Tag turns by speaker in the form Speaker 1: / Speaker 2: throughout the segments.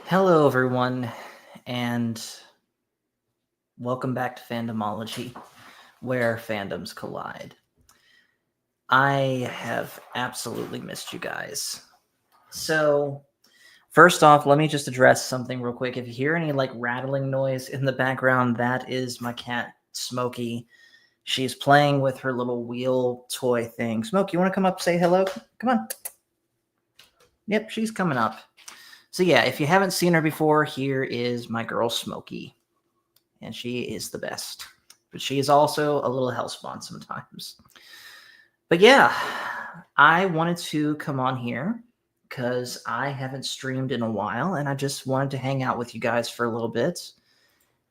Speaker 1: Hello, everyone, and welcome back to Fandomology, where fandoms collide. I have absolutely missed you guys. So, first off, let me just address something real quick. If you hear any rattling noise in the background, that is my cat, Smokey. She's playing with her little wheel toy thing. Smokey, you want to come up say hello? Come on. Yep, she's coming up. So, yeah, if you haven't seen her before, here is my girl, Smokey. And she is the best. But she is also a little hellspawn sometimes. But yeah, I wanted to come on here because I haven't streamed in a while and I just wanted to hang out with you guys for a little bit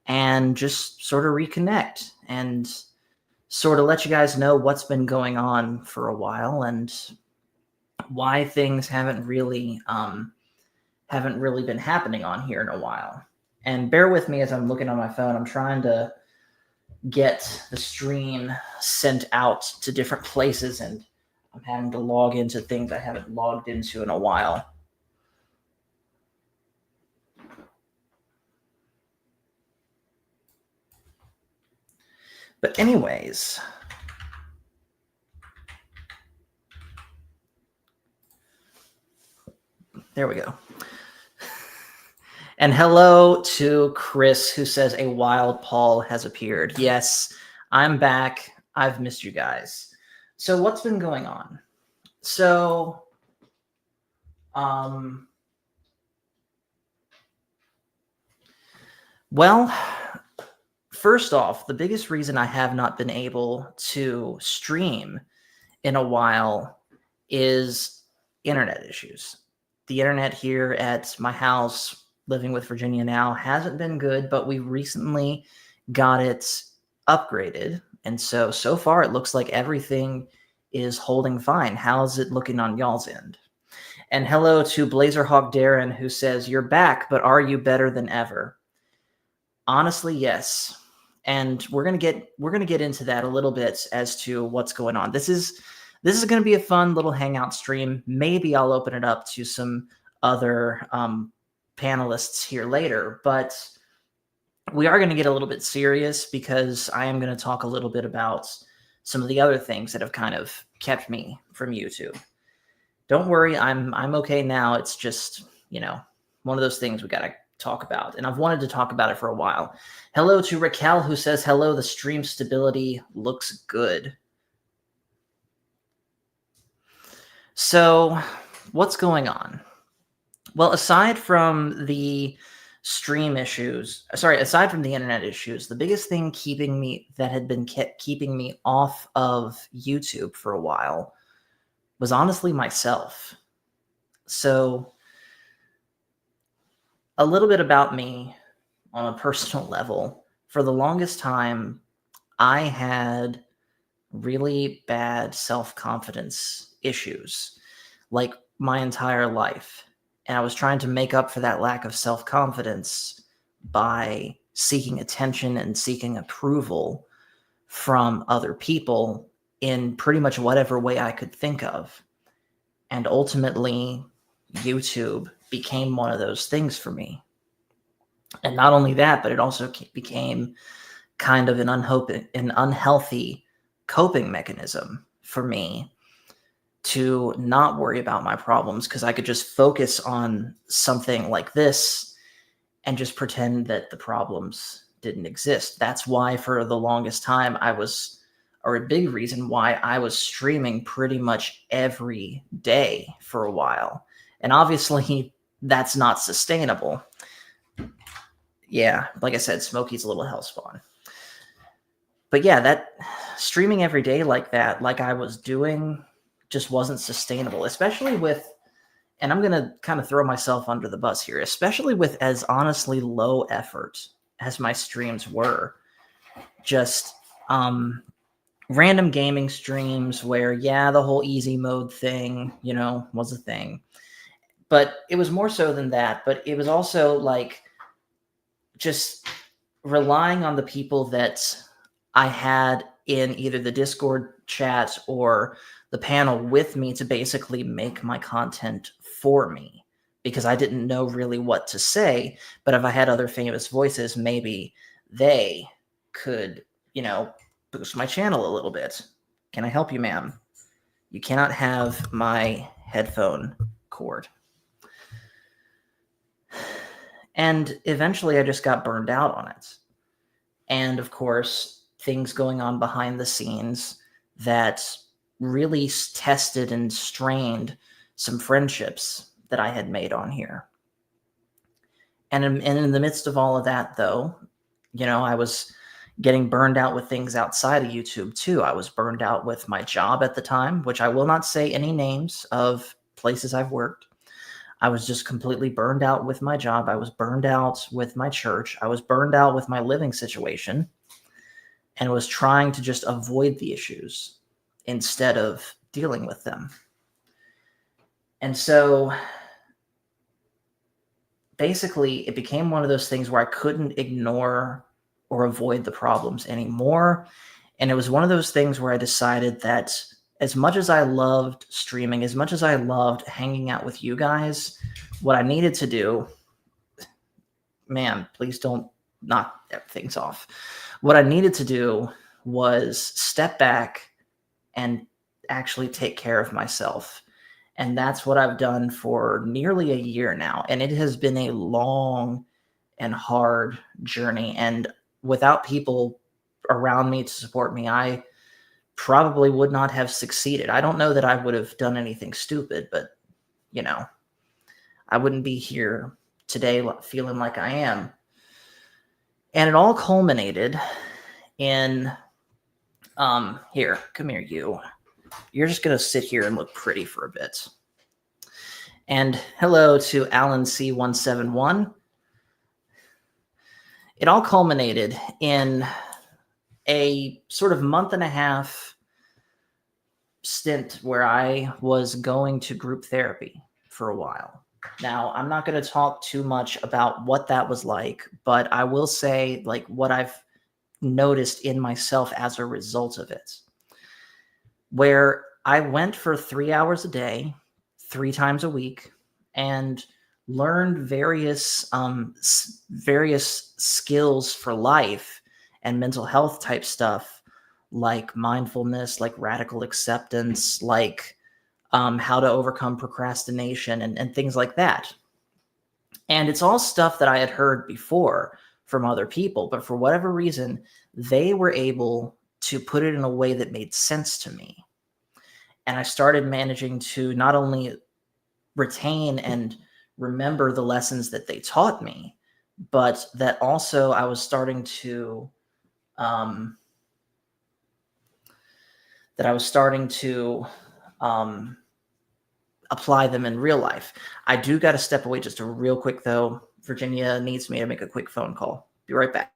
Speaker 1: and just sort of reconnect and sort of let you guys know what's been going on for a while and why things haven't really been happening on here in a while. And bear with me as I'm looking on my phone. I'm trying to get the stream sent out to different places, and I'm having to log into things I haven't logged into in a while. But anyways, there we go. And hello to Chris, who says a wild Paul has appeared. Yes, I'm back. I've missed you guys. So what's been going on? So, well, first off, the biggest reason I have not been able to stream in a while is internet issues. The internet here at my house, living with Virginia now, hasn't been good, but we recently got it upgraded. And so far, it looks like everything is holding fine. How's it looking on y'all's end? And hello to Blazerhawk Darren, who says, "You're back, but are you better than ever?" Honestly, yes. And we're gonna get into that a little bit as to what's going on. This is going to be a fun little hangout stream. Maybe I'll open it up to some other panelists here later, but we are going to get a little bit serious because I am going to talk a little bit about some of the other things that have kind of kept me from YouTube. Don't worry, I'm okay now. It's just, one of those things we got to talk about, and I've wanted to talk about it for a while. Hello to Raquel, who says, "Hello, the stream stability looks good." So, what's going on? Well, aside from the stream issues, aside from the internet issues, the biggest thing keeping me off of YouTube for a while was honestly myself. So, a little bit about me on a personal level. For the longest time, I had really bad self-confidence issues, like my entire life. And I was trying to make up for that lack of self-confidence by seeking attention and seeking approval from other people in pretty much whatever way I could think of. And ultimately, YouTube became one of those things for me. And not only that, but it also became kind of an unhealthy coping mechanism for me to not worry about my problems, because I could just focus on something like this and just pretend that the problems didn't exist. That's why for the longest time or a big reason why I was streaming pretty much every day for a while. And obviously that's not sustainable. Yeah, like I said, Smokey's a little hellspawn. But yeah, that streaming every day like that, like I was doing, just wasn't sustainable, especially with, and I'm going to kind of throw myself under the bus here, especially with as honestly low effort as my streams were. Just random gaming streams where, yeah, the whole easy mode thing, was a thing. But it was more so than that. But it was also like just relying on the people that I had in either the Discord chat or the panel with me to basically make my content for me, because I didn't know really what to say. But if I had other famous voices, maybe they could, boost my channel a little bit. Can I help you, ma'am? You cannot have my headphone cord. And eventually I just got burned out on it. And of course, things going on behind the scenes that really tested and strained some friendships that I had made on here. And in the midst of all of that, though, I was getting burned out with things outside of YouTube too. I was burned out with my job at the time, which I will not say any names of places I've worked. I was just completely burned out with my job. I was burned out with my church. I was burned out with my living situation and was trying to just avoid the issues instead of dealing with them. And so basically, it became one of those things where I couldn't ignore or avoid the problems anymore. And it was one of those things where I decided that as much as I loved streaming, as much as I loved hanging out with you guys, what I needed to do, man, please don't knock things off. What I needed to do was step back and actually take care of myself. And that's what I've done for nearly a year now. And it has been a long and hard journey. And without people around me to support me, I probably would not have succeeded. I don't know that I would have done anything stupid, but I wouldn't be here today feeling like I am. And it all culminated in here, come here, you. You're just going to sit here and look pretty for a bit. And hello to Alan C171. It all culminated in a sort of month and a half stint where I was going to group therapy for a while. Now, I'm not going to talk too much about what that was like, but I will say like what I've noticed in myself as a result of it. Where I went for 3 hours a day, 3 times a week, and learned various skills for life and mental health type stuff, like mindfulness, like radical acceptance, like how to overcome procrastination and things like that. And it's all stuff that I had heard before from other people, but for whatever reason, they were able to put it in a way that made sense to me. And I started managing to not only retain and remember the lessons that they taught me, but that also I was starting to um, apply them in real life. I do got to step away just a real quick though. Virginia needs me to make a quick phone call. Be right back.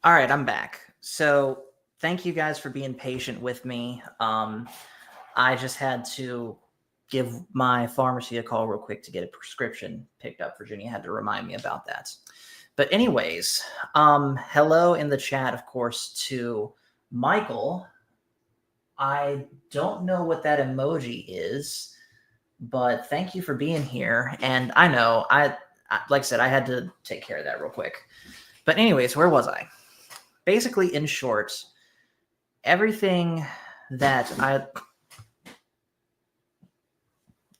Speaker 1: All right, I'm back. So thank you guys for being patient with me. I just had to give my pharmacy a call real quick to get a prescription picked up. Virginia had to remind me about that. But anyways, hello in the chat, of course, to Michael. I don't know what that emoji is, but thank you for being here. And I know like I said, I had to take care of that real quick. But anyways, where was I? Basically, in short, everything that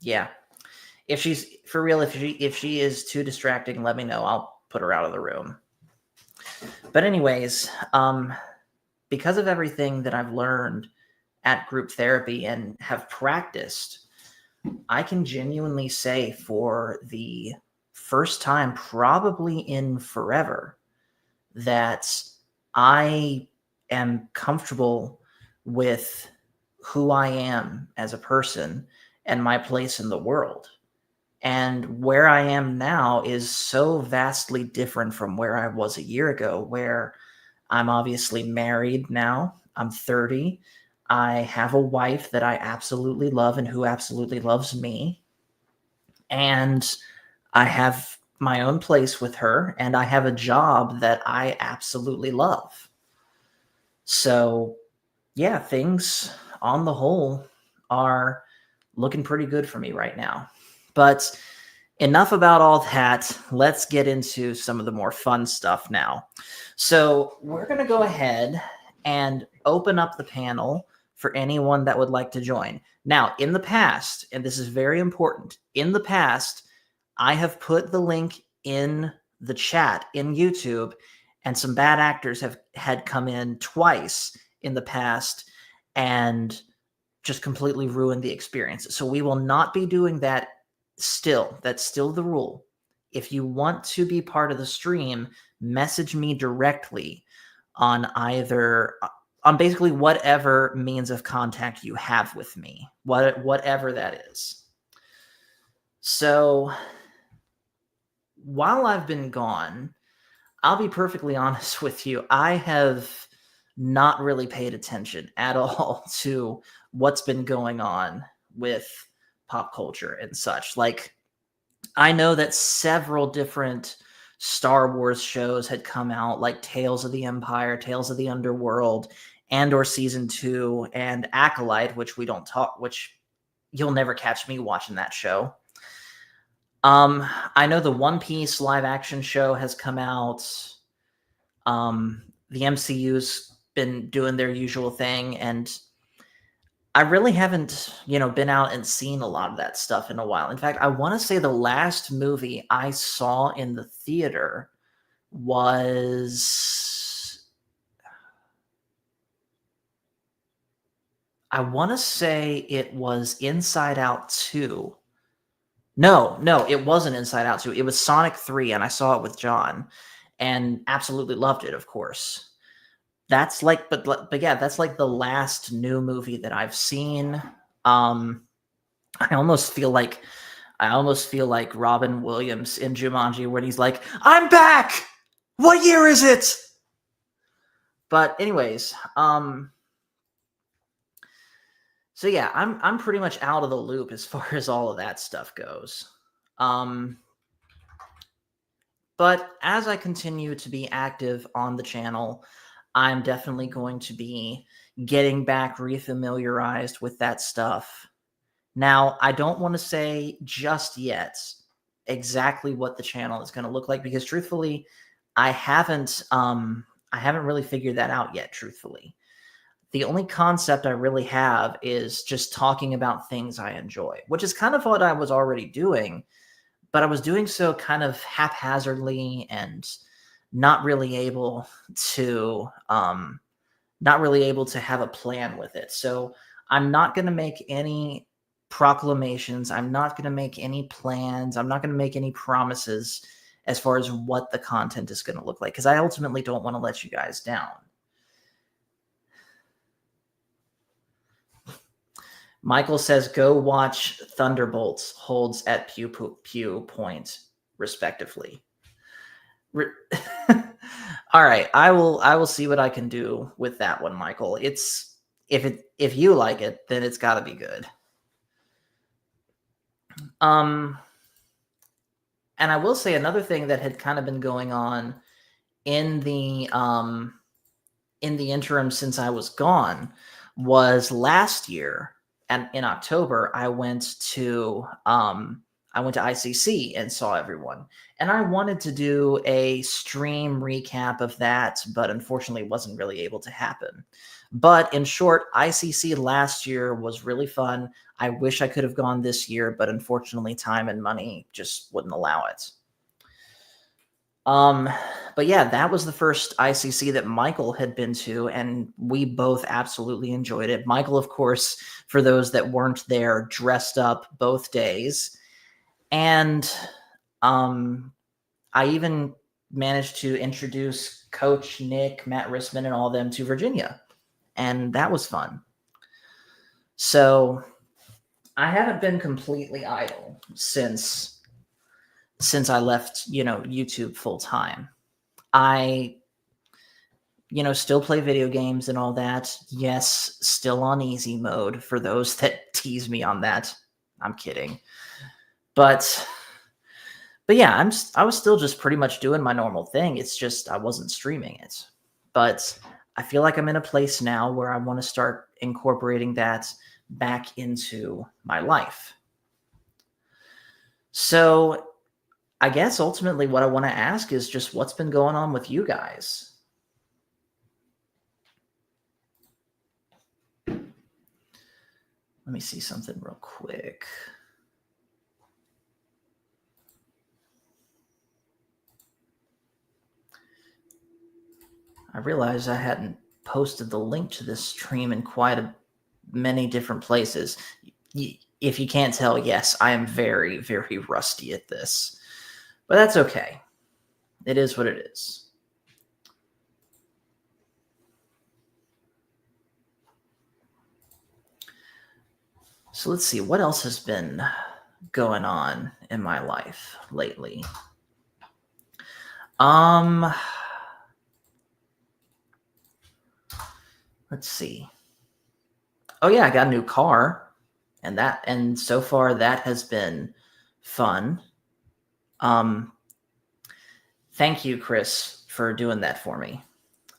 Speaker 1: yeah. If she's for real, if she is too distracting, let me know. I'll put her out of the room. But anyways, because of everything that I've learned at group therapy and have practiced, I can genuinely say for the first time, probably in forever, that I am comfortable with who I am as a person and my place in the world. And where I am now is so vastly different from where I was a year ago, where I'm obviously married now. I'm 30. I have a wife that I absolutely love and who absolutely loves me. And I have my own place with her, and I have a job that I absolutely love. So, yeah, things on the whole are looking pretty good for me right now. But enough about all that. Let's get into some of the more fun stuff now. So, we're going to go ahead and open up the panel for anyone that would like to join. Now, in the past, and this is very important, in the past, I have put the link in the chat in YouTube, and some bad actors had come in twice in the past and just completely ruined the experience. So we will not be doing that still. That's still the rule. If you want to be part of the stream, message me directly on basically whatever means of contact you have with me, whatever that is. So while I've been gone, I'll be perfectly honest with you. I have not really paid attention at all to what's been going on with pop culture and such. Like, I know that several different Star Wars shows had come out, like Tales of the Empire, Tales of the Underworld, Andor Season 2, and Acolyte, which you'll never catch me watching that show. I know the One Piece live action show has come out. The MCU's been doing their usual thing, and I really haven't, been out and seen a lot of that stuff in a while. In fact, I want to say the last movie I saw in the theater was, I want to say it was Inside Out 2. No, it wasn't Inside Out 2. It was Sonic 3, and I saw it with John and absolutely loved it, of course. That's like, but yeah, that's like the last new movie that I've seen. I almost feel like Robin Williams in Jumanji when he's like, "I'm back. What year is it?" But anyways, so yeah, I'm pretty much out of the loop as far as all of that stuff goes. But as I continue to be active on the channel, I'm definitely going to be getting back refamiliarized with that stuff. Now, I don't want to say just yet exactly what the channel is going to look like, because truthfully, I haven't really figured that out yet, truthfully. The only concept I really have is just talking about things I enjoy, which is kind of what I was already doing, but I was doing so kind of haphazardly and not really able to have a plan with it. So I'm not going to make any proclamations. I'm not going to make any plans. I'm not going to make any promises as far as what the content is going to look like, because I ultimately don't want to let you guys down. Michael says, go watch Thunderbolts holds at Pew Point, respectively. All right, I will see what I can do with that one, Michael. It's if you like it, then it's got to be good. Um and I will say another thing that had kind of been going on in the interim since I was gone was last year, and in October I went to ICC and saw everyone. And I wanted to do a stream recap of that, but unfortunately it wasn't really able to happen. But in short, ICC last year was really fun. I wish I could have gone this year, but unfortunately time and money just wouldn't allow it. Um, but yeah, that was the first ICC that Michael had been to, and we both absolutely enjoyed it. Michael, of course, for those that weren't there, dressed up both days. And I even managed to introduce Coach Nick, Matt Risman, and all of them to Virginia. And that was fun. So I haven't been completely idle since I left, YouTube full time. I, still play video games and all that. Yes, still on easy mode for those that tease me on that. I'm kidding. But yeah, I was still just pretty much doing my normal thing. It's just I wasn't streaming it. But I feel like I'm in a place now where I want to start incorporating that back into my life. So I guess ultimately what I want to ask is just what's been going on with you guys? Let me see something real quick. I realized I hadn't posted the link to this stream in quite many different places. If you can't tell, yes, I am very, very rusty at this. But that's okay. It is what it is. So let's see, what else has been going on in my life lately? Let's see. Oh yeah, I got a new car, and so far that has been fun. Thank you, Chris, for doing that for me.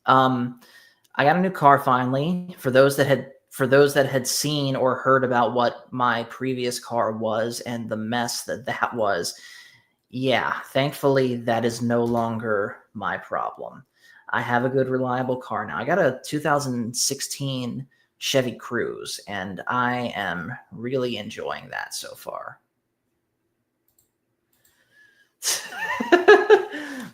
Speaker 1: I got a new car finally. For those that had seen or heard about what my previous car was and the mess that was, yeah, thankfully that is no longer my problem. I have a good, reliable car now. I got a 2016 Chevy Cruze, and I am really enjoying that so far.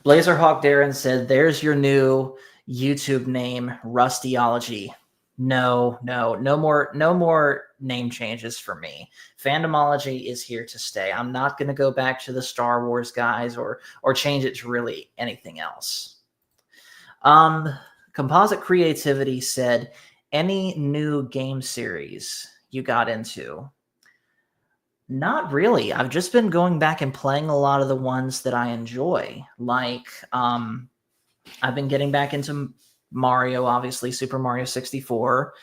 Speaker 1: Blazerhawk Darren said, "There's your new YouTube name, Rustyology." No more name changes for me. Fandomology is here to stay. I'm not going to go back to the Star Wars guys or change it to really anything else. Composite Creativity said, "Any new game series you got into?" Not really. I've just been going back and playing a lot of the ones that I enjoy. Like, I've been getting back into Mario, obviously, Super Mario 64,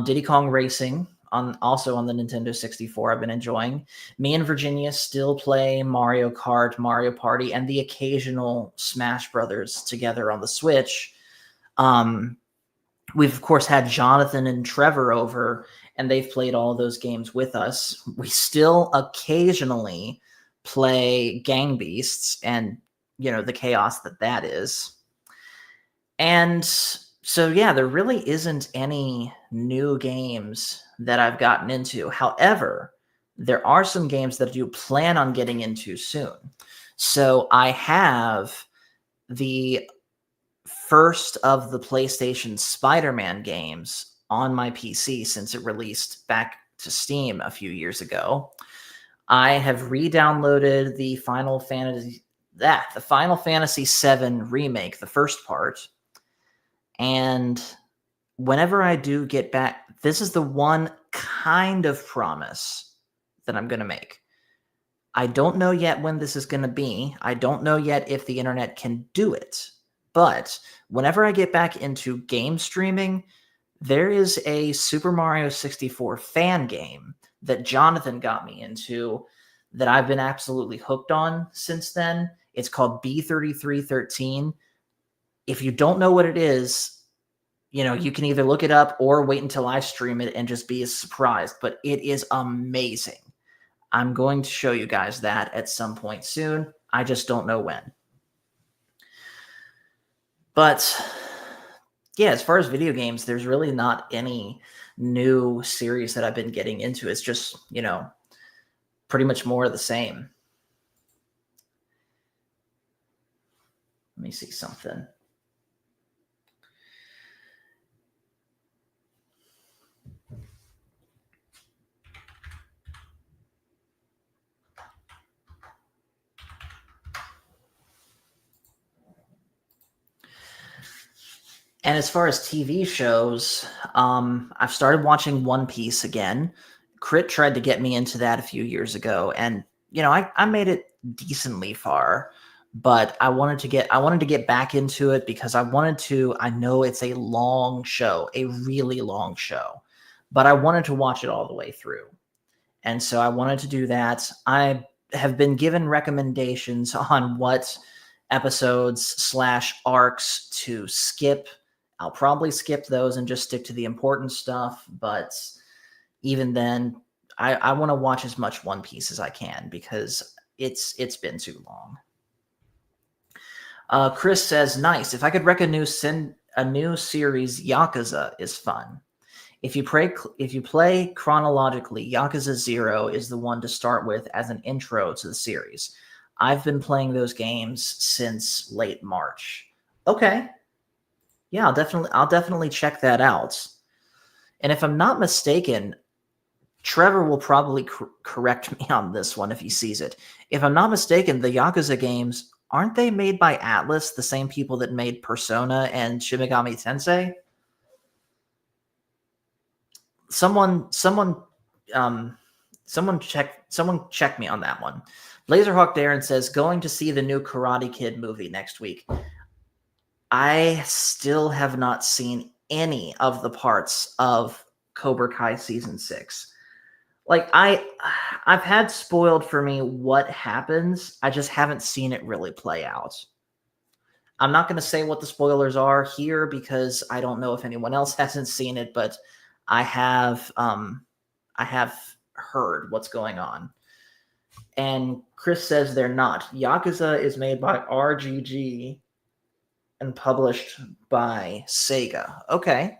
Speaker 1: Diddy Kong Racing, also on the Nintendo 64, I've been enjoying. Me and Virginia still play Mario Kart, Mario Party, and the occasional Smash Brothers together on the Switch. We've, of course, had Jonathan and Trevor over, and they've played all of those games with us. We still occasionally play Gang Beasts and, the chaos that is. And so, yeah, there really isn't any new games that I've gotten into. However, there are some games that I do plan on getting into soon. So I have the first of the PlayStation Spider-Man games on my PC since it released back to Steam a few years ago. I have re-downloaded the Final Fantasy VII remake, the first part. And whenever I do get back, this is the one kind of promise that I'm going to make. I don't know yet when this is going to be. I don't know yet if the internet can do it. But whenever I get back into game streaming, there is a Super Mario 64 fan game that Jonathan got me into that I've been absolutely hooked on since then. It's called B3313. If you don't know what it is, you can either look it up or wait until I stream it and just be surprised. But it is amazing. I'm going to show you guys that at some point soon. I just don't know when. But yeah, as far as video games, there's really not any new series that I've been getting into. It's just, pretty much more of the same. Let me see something. And as far as TV shows, I've started watching One Piece again. Crit tried to get me into that a few years ago, and I made it decently far, but I wanted to get back into it because I know it's a long show, a really long show, but I wanted to watch it all the way through. And so I wanted to do that. I have been given recommendations on what episodes/arcs to skip. I'll probably skip those and just stick to the important stuff. But even then, I want to watch as much One Piece as I can because it's been too long. Chris says, "Nice. If I could rec a new series, Yakuza is fun. If you play chronologically, Yakuza 0 is the one to start with as an intro to the series. I've been playing those games since late March." Okay. Yeah, I'll definitely check that out. And if I'm not mistaken, Trevor will probably correct me on this one if he sees it. If I'm not mistaken, the Yakuza games, aren't they made by Atlas, the same people that made Persona and Shin Megami Tensei? Someone check me on that one. Laserhawk Darren says, "Going to see the new Karate Kid movie next week." I still have not seen any of the parts of Cobra Kai season 6. Like I've had spoiled for me what happens. I just haven't seen it really play out. I'm not going to say what the spoilers are here because I don't know if anyone else hasn't seen it, but I have heard what's going on. And Chris says they're not. Yakuza is made by RGG and published by Sega. Okay.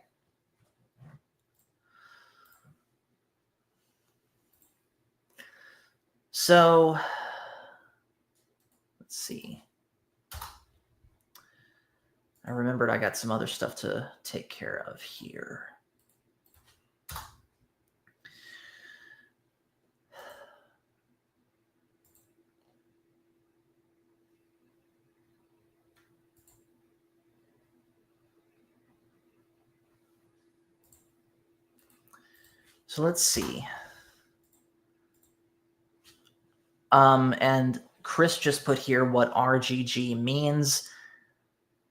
Speaker 1: So, let's see. I remembered I got some other stuff to take care of here. So let's see. And Chris just put here what RGG means.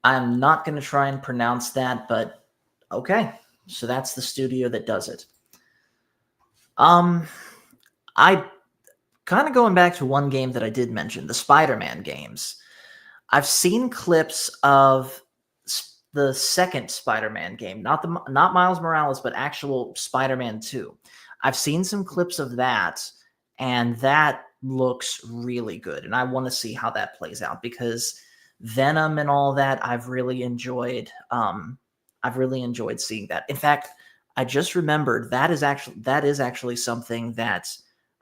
Speaker 1: I'm not going to try and pronounce that, but okay. So that's the studio that does it. I kind of going back to one game that I did mention, the Spider-Man games. I've seen clips of the second Spider-Man game, not Miles Morales, but actual Spider-Man 2. I've seen some clips of that, and that looks really good. And I want to see how that plays out because Venom and all that, I've really enjoyed seeing that. In fact, I just remembered that is actually something that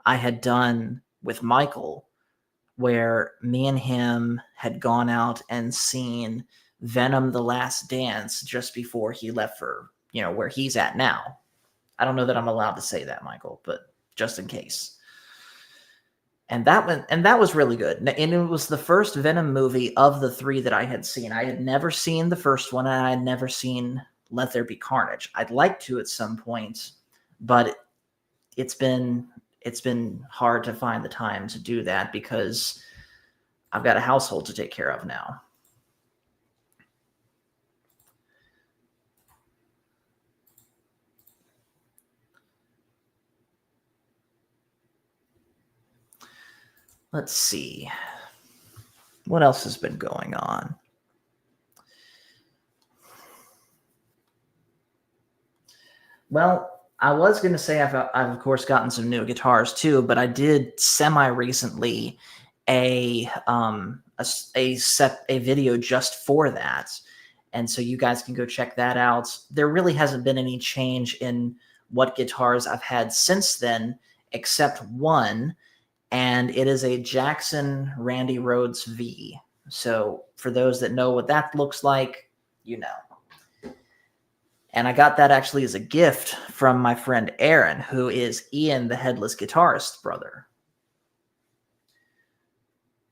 Speaker 1: I had done with Michael, where me and him had gone out and seen Venom: The Last Dance just before he left for, where he's at now. I don't know that I'm allowed to say that, Michael, but just in case. And that was really good. And it was the first Venom movie of the 3 that I had seen. I had never seen the first one, and I had never seen Let There Be Carnage. I'd like to at some point, but it's been hard to find the time to do that because I've got a household to take care of now. let's see. What else has been going on? Well, I was going to say I've of course gotten some new guitars too, but I did semi recently a video just for that, and so you guys can go check that out. There really hasn't been any change in what guitars I've had since then, except one, and it is a Jackson Randy Rhoads V. So for those that know what that looks like, you know. And I got that actually as a gift from my friend Aaron, who is Ian, the headless guitarist's brother.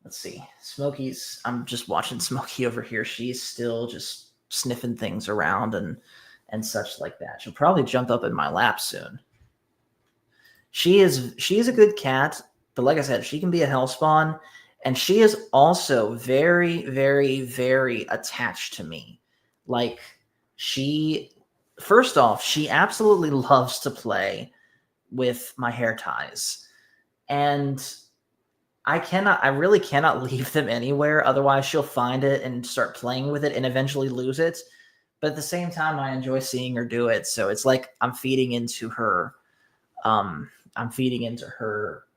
Speaker 1: Let's see. Smokey's, I'm just watching Smokey over here. She's still just sniffing things around and such like that. She'll probably jump up in my lap soon. She is a good cat, but like I said, she can be a hellspawn, and she is also very, very, very attached to me. Like, first off, she absolutely loves to play with my hair ties. And I really cannot leave them anywhere. Otherwise, she'll find it and start playing with it and eventually lose it. But at the same time, I enjoy seeing her do it. So it's like I'm feeding into her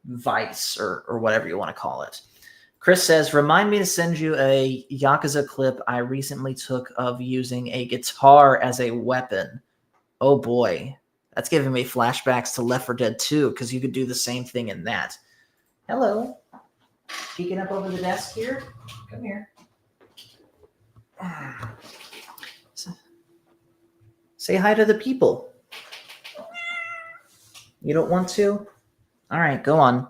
Speaker 1: vice or whatever you want to call it. Chris says, remind me to send you a Yakuza clip I recently took of using a guitar as a weapon. Oh boy, that's giving me flashbacks to Left 4 Dead 2 because you could do the same thing in that. Hello. Peeking up over the desk here. Come here. Say hi to the people. You don't want to? All right, go on.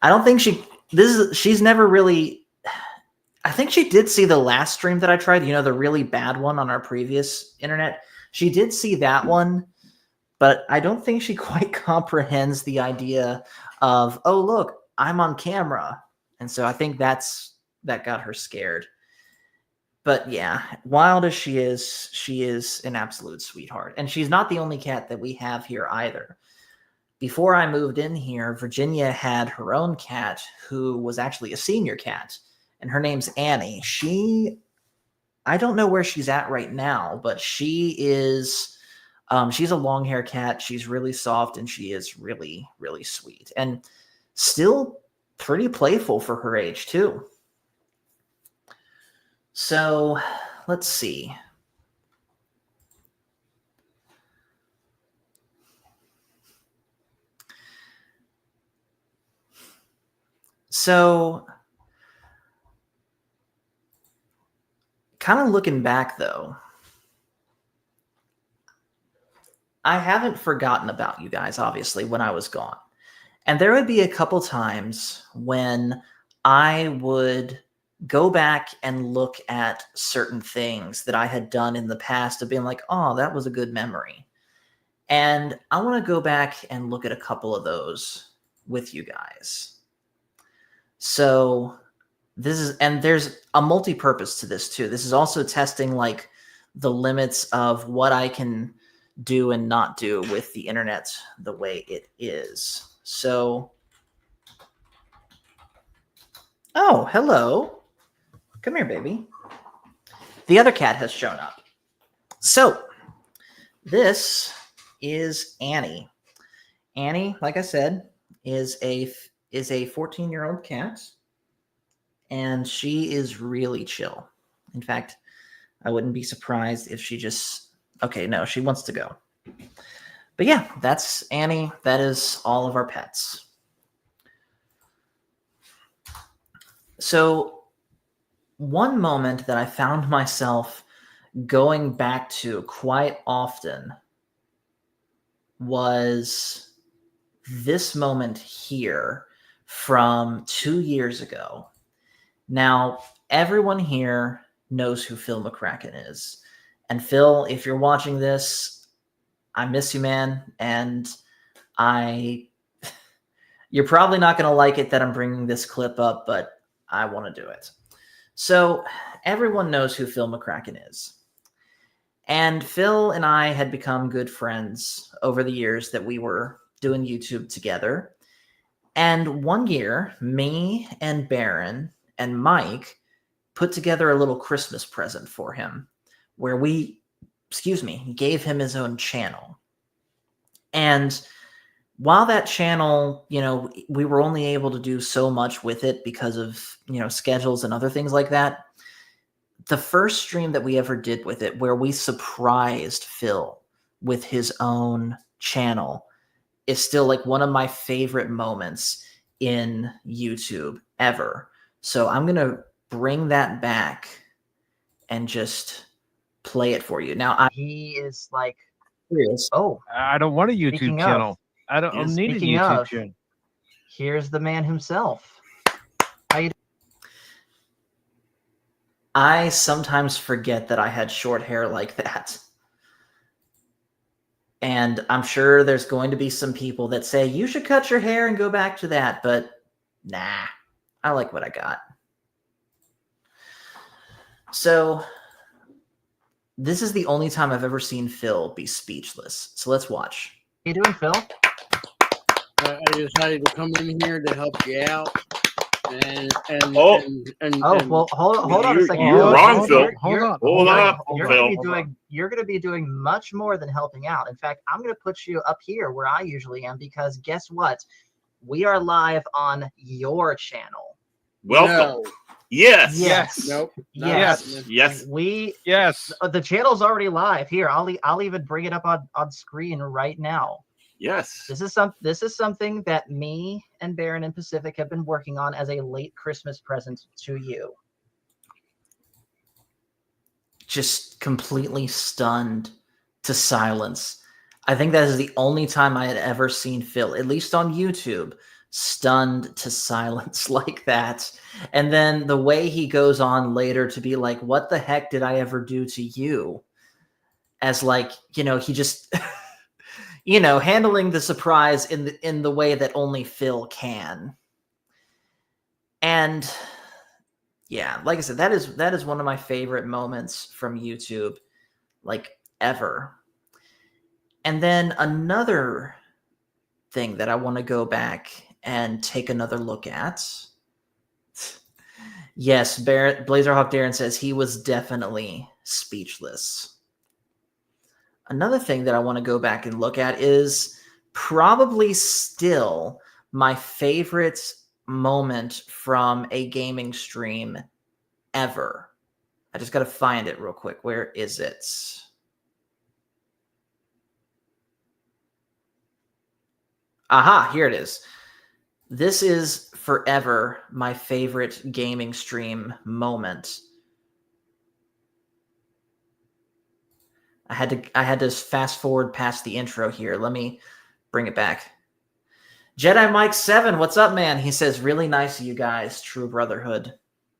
Speaker 1: I don't think she's never really, I think she did see the last stream that I tried, you know, the really bad one on our previous internet. She did see that one, but I don't think she quite comprehends the idea of, oh, look, I'm on camera. And so I think that got her scared. But yeah, wild as she is an absolute sweetheart. And she's not the only cat that we have here either. Before I moved in here, Virginia had her own cat who was actually a senior cat, and her name's Annie. I don't know where she's at right now, but she's a long hair cat. She's really soft, and she is really, really sweet, and still pretty playful for her age too. So let's see. So kind of looking back though, I haven't forgotten about you guys, obviously, when I was gone. And there would be a couple times when I would go back and look at certain things that I had done in the past of being like, oh, that was a good memory. And I want to go back and look at a couple of those with you guys. So there's a multi-purpose to this too. This is also testing like the limits of what I can do and not do with the internet the way it is. So, oh, hello. Come here, baby. The other cat has shown up. So, this is Annie. Annie, like I said, is a 14-year-old cat, and she is really chill. In fact, I wouldn't be surprised if she just... Okay, no, she wants to go. But yeah, that's Annie. That is all of our pets. So one moment that I found myself going back to quite often was this moment here from 2 years ago. Now, everyone here knows who Phil McCracken is. And Phil, if you're watching this, I miss you, man. And you're probably not going to like it that I'm bringing this clip up, but I want to do it. So everyone knows who Phil McCracken is. And Phil and I had become good friends over the years that we were doing YouTube together. And one year, me and Baron and Mike put together a little Christmas present for him where we, gave him his own channel. And while that channel, we were only able to do so much with it because of, schedules and other things like that. The first stream that we ever did with it, where we surprised Phil with his own channel, is still like one of my favorite moments in YouTube ever. So I'm going to bring that back and just play it for you. Now, he is like, oh,
Speaker 2: I don't want a YouTube channel. I don't need a YouTube channel.
Speaker 1: Here's the man himself. How you doing? I sometimes forget that I had short hair like that. And I'm sure there's going to be some people that say, you should cut your hair and go back to that. But nah, I like what I got. So this is the only time I've ever seen Phil be speechless. So let's watch. How you doing, Phil?
Speaker 3: I decided to come in here to help you out.
Speaker 1: Well, hold on a second.
Speaker 4: You're wrong, Phil.
Speaker 2: Hold on.
Speaker 1: You're going to be doing much more than helping out. In fact, I'm going to put you up here where I usually am, because guess what? We are live on your channel.
Speaker 4: Welcome.
Speaker 3: No.
Speaker 4: Yes.
Speaker 3: Nope.
Speaker 2: Yes.
Speaker 4: Yes.
Speaker 2: Yes.
Speaker 1: The channel's already live. Here, I'll even bring it up on screen right now.
Speaker 4: Yes.
Speaker 1: This is something that me and Baron and Pacific have been working on as a late Christmas present to you. Just completely stunned to silence. I think that is the only time I had ever seen Phil, at least on YouTube, stunned to silence like that. And then the way he goes on later to be like, what the heck did I ever do to you? As like, he just... handling the surprise in the way that only Phil can. And yeah, like I said, that is one of my favorite moments from YouTube, like ever. And then another thing that I want to go back and take another look at. Yes, Blazerhawk Darren says he was definitely speechless. Another thing that I want to go back and look at is probably still my favorite moment from a gaming stream ever. I just got to find it real quick. Where is it? Aha, here it is. This is forever my favorite gaming stream moment. I had to fast forward past the intro here. Let me bring it back. Jedi Mike 7, what's up, man? He says, really nice of you guys. True brotherhood.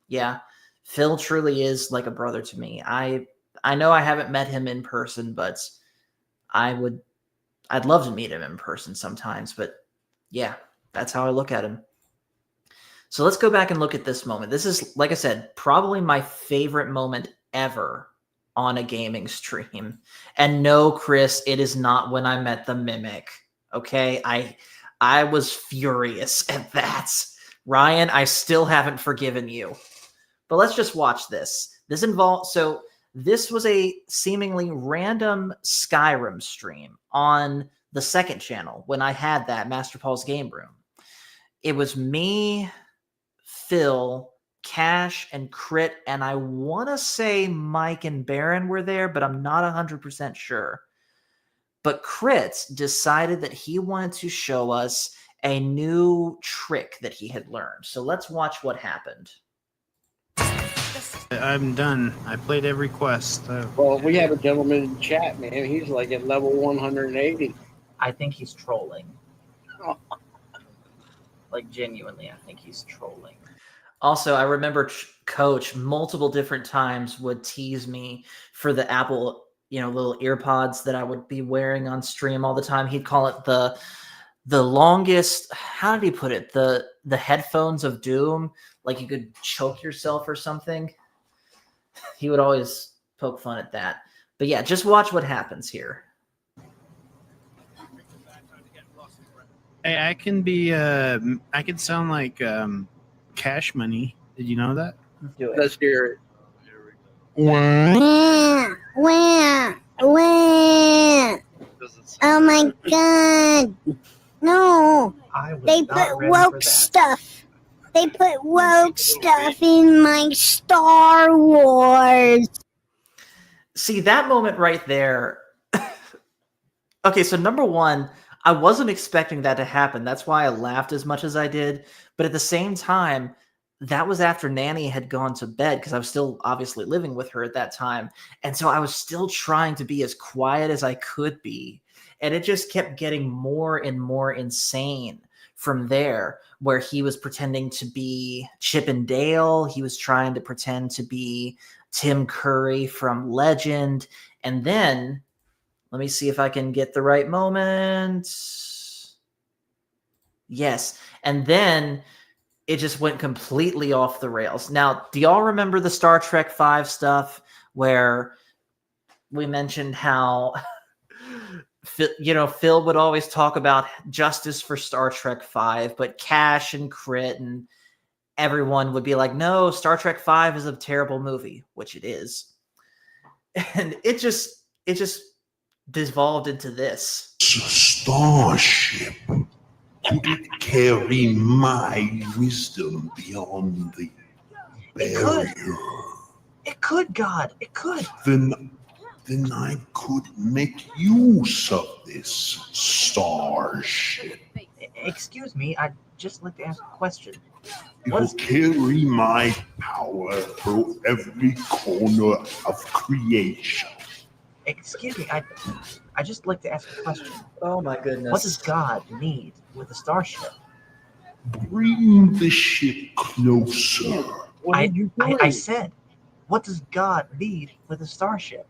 Speaker 1: Yeah, Phil truly is like a brother to me. I know I haven't met him in person, but I'd love to meet him in person sometimes. But yeah, that's how I look at him. So let's go back and look at this moment. This is, like I said, probably my favorite moment ever on a gaming stream. And no, Chris, it is not when I met the Mimic. Okay, I was furious at that. Ryan, I still haven't forgiven you. But let's just watch this. This was a seemingly random Skyrim stream on the second channel when I had that Master Paul's Game Room. It was me, Phil, Cash, and Crit, and I want to say Mike and Baron were there, but I'm not 100% sure. But Crit decided that he wanted to show us a new trick that he had learned. So let's watch what happened.
Speaker 5: I'm done. I played every quest.
Speaker 3: Well, we have a gentleman in chat, man. He's like at level 180.
Speaker 1: I think he's trolling. Like, genuinely, I think he's trolling. Also, I remember Coach multiple different times would tease me for the Apple, little earpods that I would be wearing on stream all the time. He'd call it the longest, how did he put it? The headphones of doom, like you could choke yourself or something. He would always poke fun at that. But yeah, just watch what happens here.
Speaker 5: Hey, I can be. I can sound like Cash Money. Did you know that?
Speaker 1: Do it.
Speaker 3: Let's hear it.
Speaker 6: Wah, wah, wah. Oh my god. No. They put woke stuff. They put woke stuff in my Star Wars.
Speaker 1: See, that moment right there. Okay, so number one, I wasn't expecting that to happen. That's why I laughed as much as I did. But at the same time, that was after Nanny had gone to bed because I was still obviously living with her at that time. And so I was still trying to be as quiet as I could be. And it just kept getting more and more insane from there, where he was pretending to be Chip and Dale. He was trying to pretend to be Tim Curry from Legend. And then let me see if I can get the right moment. Yes. And then it just went completely off the rails. Now, do y'all remember the Star Trek V stuff where we mentioned how Phil would always talk about justice for Star Trek V, but Cash and Crit and everyone would be like, no, Star Trek V is a terrible movie, which it is. And it just devolved into this.
Speaker 7: Starship, could it carry my wisdom beyond the barrier?
Speaker 1: It could, God. It could.
Speaker 7: Then I could make use of this starship.
Speaker 1: Excuse me, I'd just like to ask a question.
Speaker 7: It will carry my power through every corner of creation.
Speaker 1: Excuse me, I just like to ask a question.
Speaker 8: Oh my goodness.
Speaker 1: What does God need with a starship?
Speaker 7: Bring the ship closer.
Speaker 1: I said, what does God need with a starship?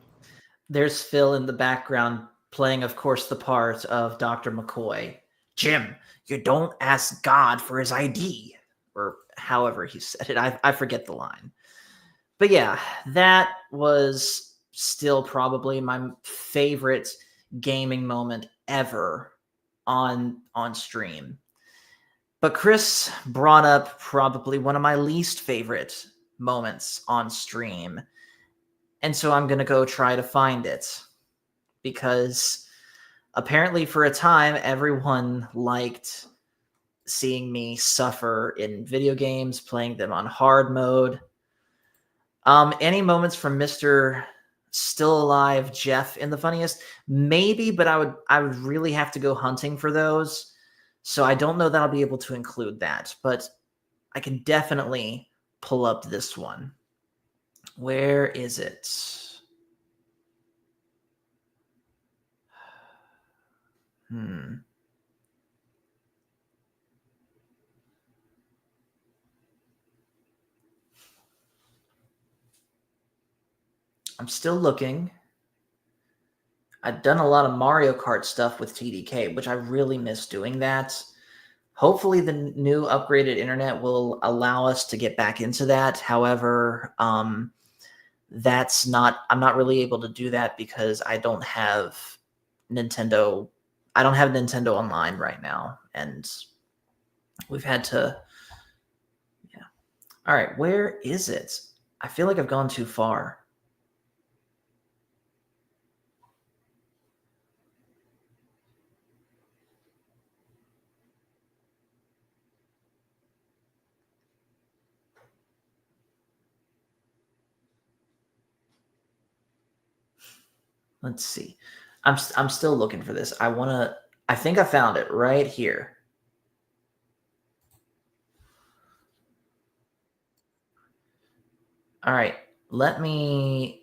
Speaker 1: There's Phil in the background playing, of course, the part of Dr. McCoy. Jim, you don't ask God for his ID. Or however he said it. I forget the line. But yeah, that was still probably my favorite gaming moment ever on stream. But Chris brought up probably one of my least favorite moments on stream. And so I'm going to go try to find it. Because apparently for a time, everyone liked seeing me suffer in video games, playing them on hard mode. Any moments from Mr. Still Alive Jeff in the funniest? Maybe, but I would really have to go hunting for those. So I don't know that I'll be able to include that, but I can definitely pull up this one. Where is it? I'm still looking. I've done a lot of Mario Kart stuff with TDK, which I really miss doing that. Hopefully the new upgraded internet will allow us to get back into that. However, I'm not really able to do that because I don't have Nintendo. I don't have Nintendo Online right now. And we've had to, yeah. All right, where is it? I feel like I've gone too far. Let's see. I'm still looking for this. I think I found it right here. All right. Let me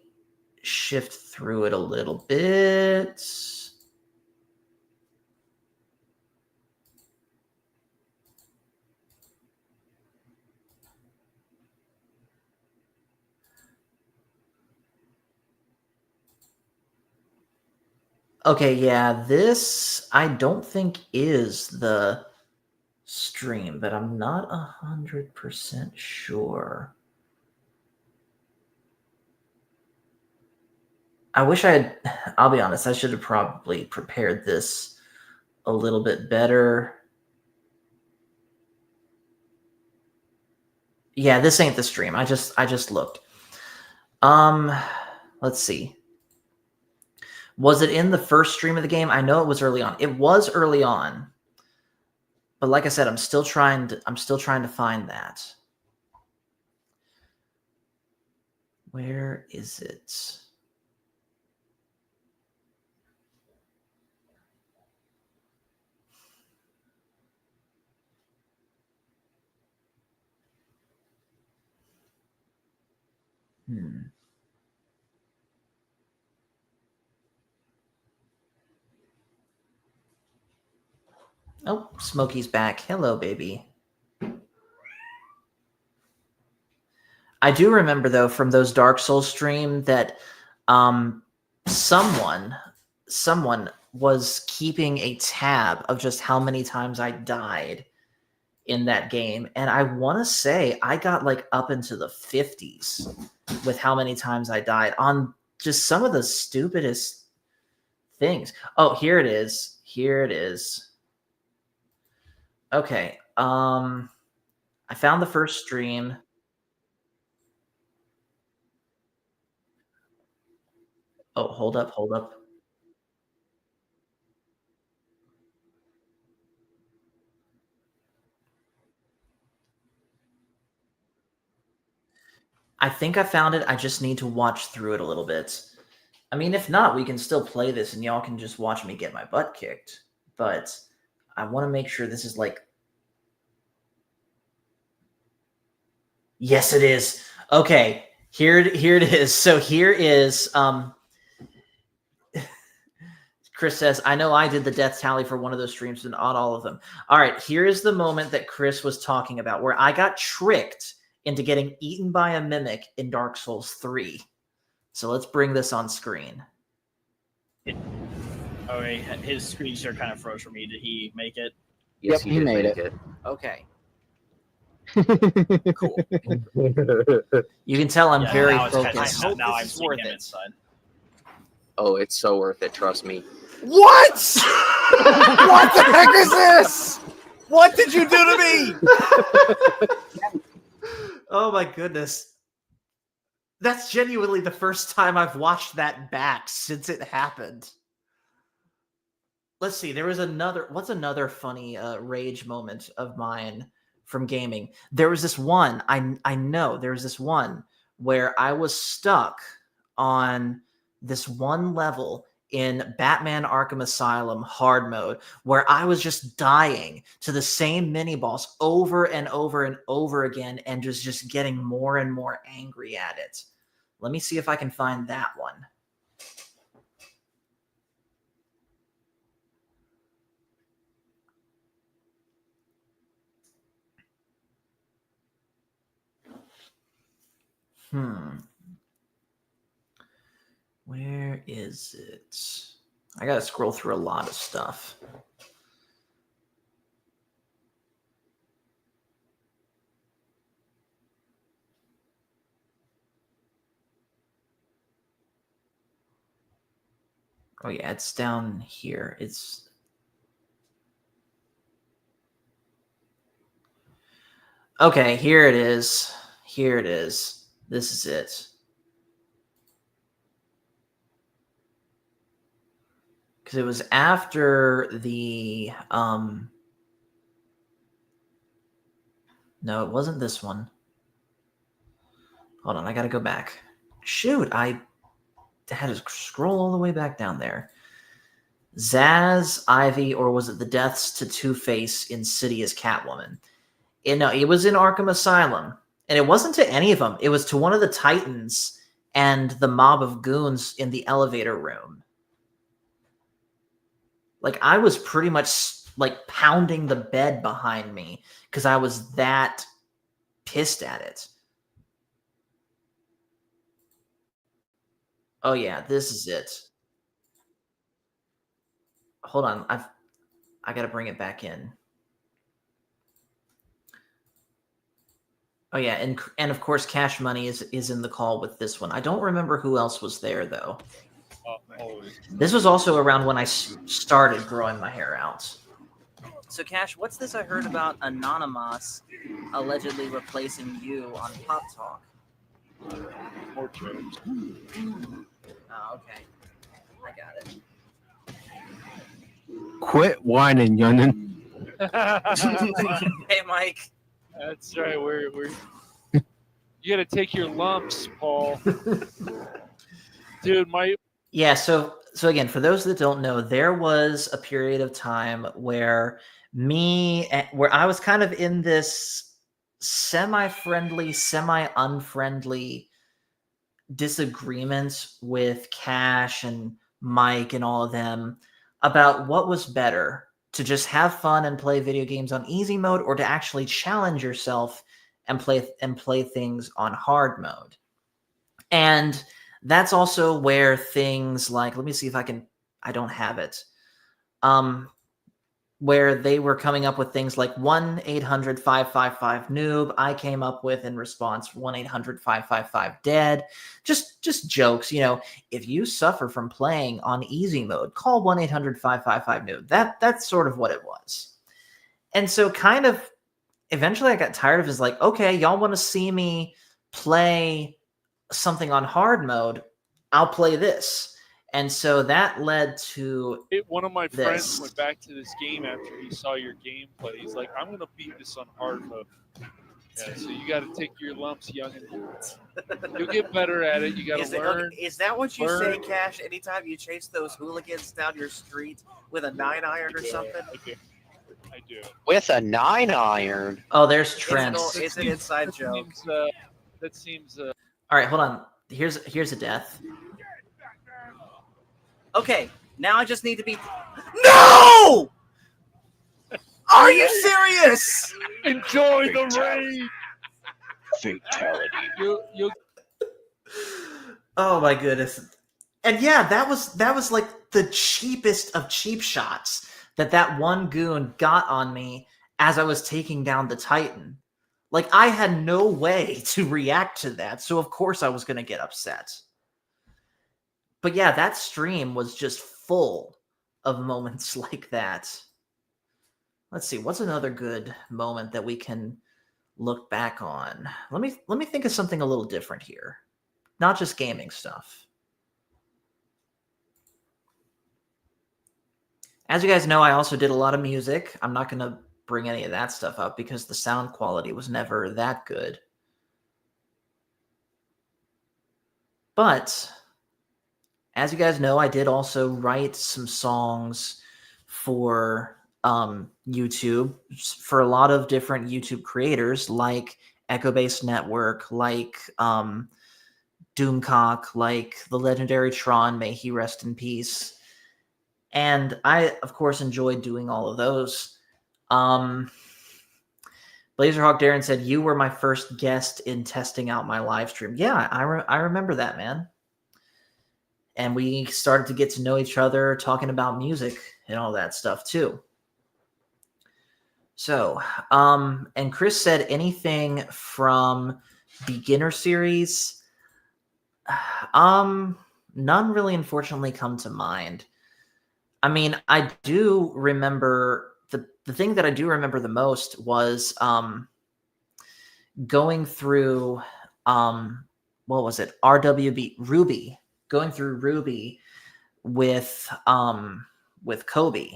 Speaker 1: shift through it a little bit. Okay, yeah, this I don't think is the stream, but I'm not 100% sure. I'll be honest, I should have probably prepared this a little bit better. Yeah, this ain't the stream. I just looked. Let's see. Was it in the first stream of the game? I know it was early on. It was early on. But like I said, I'm still trying to find that. Where is it? Oh, Smokey's back. Hello, baby. I do remember, though, from those Dark Souls stream that someone was keeping a tab of just how many times I died in that game. And I want to say I got like up into the 50s with how many times I died on just some of the stupidest things. Oh, here it is. Here it is. Okay. I found the first stream. Oh, hold up, hold up. I think I found it. I just need to watch through it a little bit. I mean, if not, we can still play this and y'all can just watch me get my butt kicked. But I want to make sure this is like... Yes, it is. Okay, here it is. So here is... Chris says, I know I did the death tally for one of those streams, but not all of them. All right, here is the moment that Chris was talking about where I got tricked into getting eaten by a mimic in Dark Souls 3. So let's bring this on screen.
Speaker 8: Oh, wait, his screen share kind of froze for me. Did he make it?
Speaker 9: Yes, he made it.
Speaker 1: Okay. Cool. You can tell I'm very focused.
Speaker 8: Now I'm seeing him inside.
Speaker 9: Oh, it's so worth it. Trust me.
Speaker 4: What? What the heck is this? What did you do to me?
Speaker 1: Oh my goodness. That's genuinely the first time I've watched that back since it happened. Let's see. There was another... What's another funny rage moment of mine from gaming? There was this one. I know. There was this one where I was stuck on this one level in Batman Arkham Asylum hard mode where I was just dying to the same mini boss over and over and over again and just getting more and more angry at it. Let me see if I can find that one. Where is it? I gotta scroll through a lot of stuff. Oh yeah, it's down here. It's... Okay, here it is. Here it is. This is it. Because it was after the... No, it wasn't this one. Hold on, I gotta go back. Shoot, I had to scroll all the way back down there. Zaz, Ivy, or was it the deaths to Two-Face in City as Catwoman? No, it was in Arkham Asylum. And it wasn't to any of them. It was to one of the Titans and the mob of goons in the elevator room. Like, I was pretty much, like, pounding the bed behind me because I was that pissed at it. Oh, yeah, this is it. Hold on. I got to bring it back in. Oh, yeah, and of course, Cash Money is in the call with this one. I don't remember who else was there, though. This was also around when I started growing my hair out. So, Cash, what's this I heard about Anonymous allegedly replacing you on Pop Talk?
Speaker 10: More jokes.
Speaker 1: Oh, okay. I got it.
Speaker 11: Quit whining, youngin.
Speaker 1: Hey, Mike.
Speaker 10: That's right. We're you got to take your lumps, Paul. Dude,
Speaker 1: Yeah, so again, for those that don't know, there was a period of time where where I was kind of in this semi-friendly, semi-unfriendly disagreement with Cash and Mike and all of them about what was better, to just have fun and play video games on easy mode, or to actually challenge yourself and play things on hard mode. And that's also where things like, let me see if I don't have it. Where they were coming up with things like 1-800-555-NOOB. I came up with in response 1-800-555-DEAD. Just jokes, you know, if you suffer from playing on easy mode, call 1-800-555-NOOB. That's sort of what it was. And so kind of eventually I got tired of it. It's like, okay, y'all want to see me play something on hard mode, I'll play this. And so that led to
Speaker 10: one of my friends went back to this game after he saw your gameplay. He's like, I'm going to beat this on hard mode. Yeah, so you got to take your lumps, youngin. You'll get better at it. You got to learn.
Speaker 4: Is that what you say, Cash, anytime you chase those hooligans down your street with a 9-iron or something?
Speaker 10: I do.
Speaker 9: With a 9-iron?
Speaker 1: Oh, there's Trent.
Speaker 4: It's an inside joke.
Speaker 10: That seems...
Speaker 1: All right, hold on. Here's a death.
Speaker 4: Okay, now I just need to be... No! Are you serious?
Speaker 10: Enjoy the rain!
Speaker 7: Fatality.
Speaker 10: You
Speaker 1: Oh my goodness. And yeah, that was like the cheapest of cheap shots that one goon got on me as I was taking down the Titan. Like, I had no way to react to that, so of course I was going to get upset. But yeah, that stream was just full of moments like that. Let's see, what's another good moment that we can look back on? Let me think of something a little different here. Not just gaming stuff. As you guys know, I also did a lot of music. I'm not going to bring any of that stuff up because the sound quality was never that good. But as you guys know, I did also write some songs for YouTube for a lot of different YouTube creators like Echo Base Network, like Doomcock, like the legendary Tron, may he rest in peace. And I, of course, enjoyed doing all of those. Blazerhawk Darren said, you were my first guest in testing out my live stream. Yeah, I remember that, man. And we started to get to know each other, talking about music and all that stuff, too. So, and Chris said anything from beginner series. None really, unfortunately, come to mind. I mean, I do remember the thing that I do remember the most was going through what was it? RWB Ruby, going through Ruby with Kobe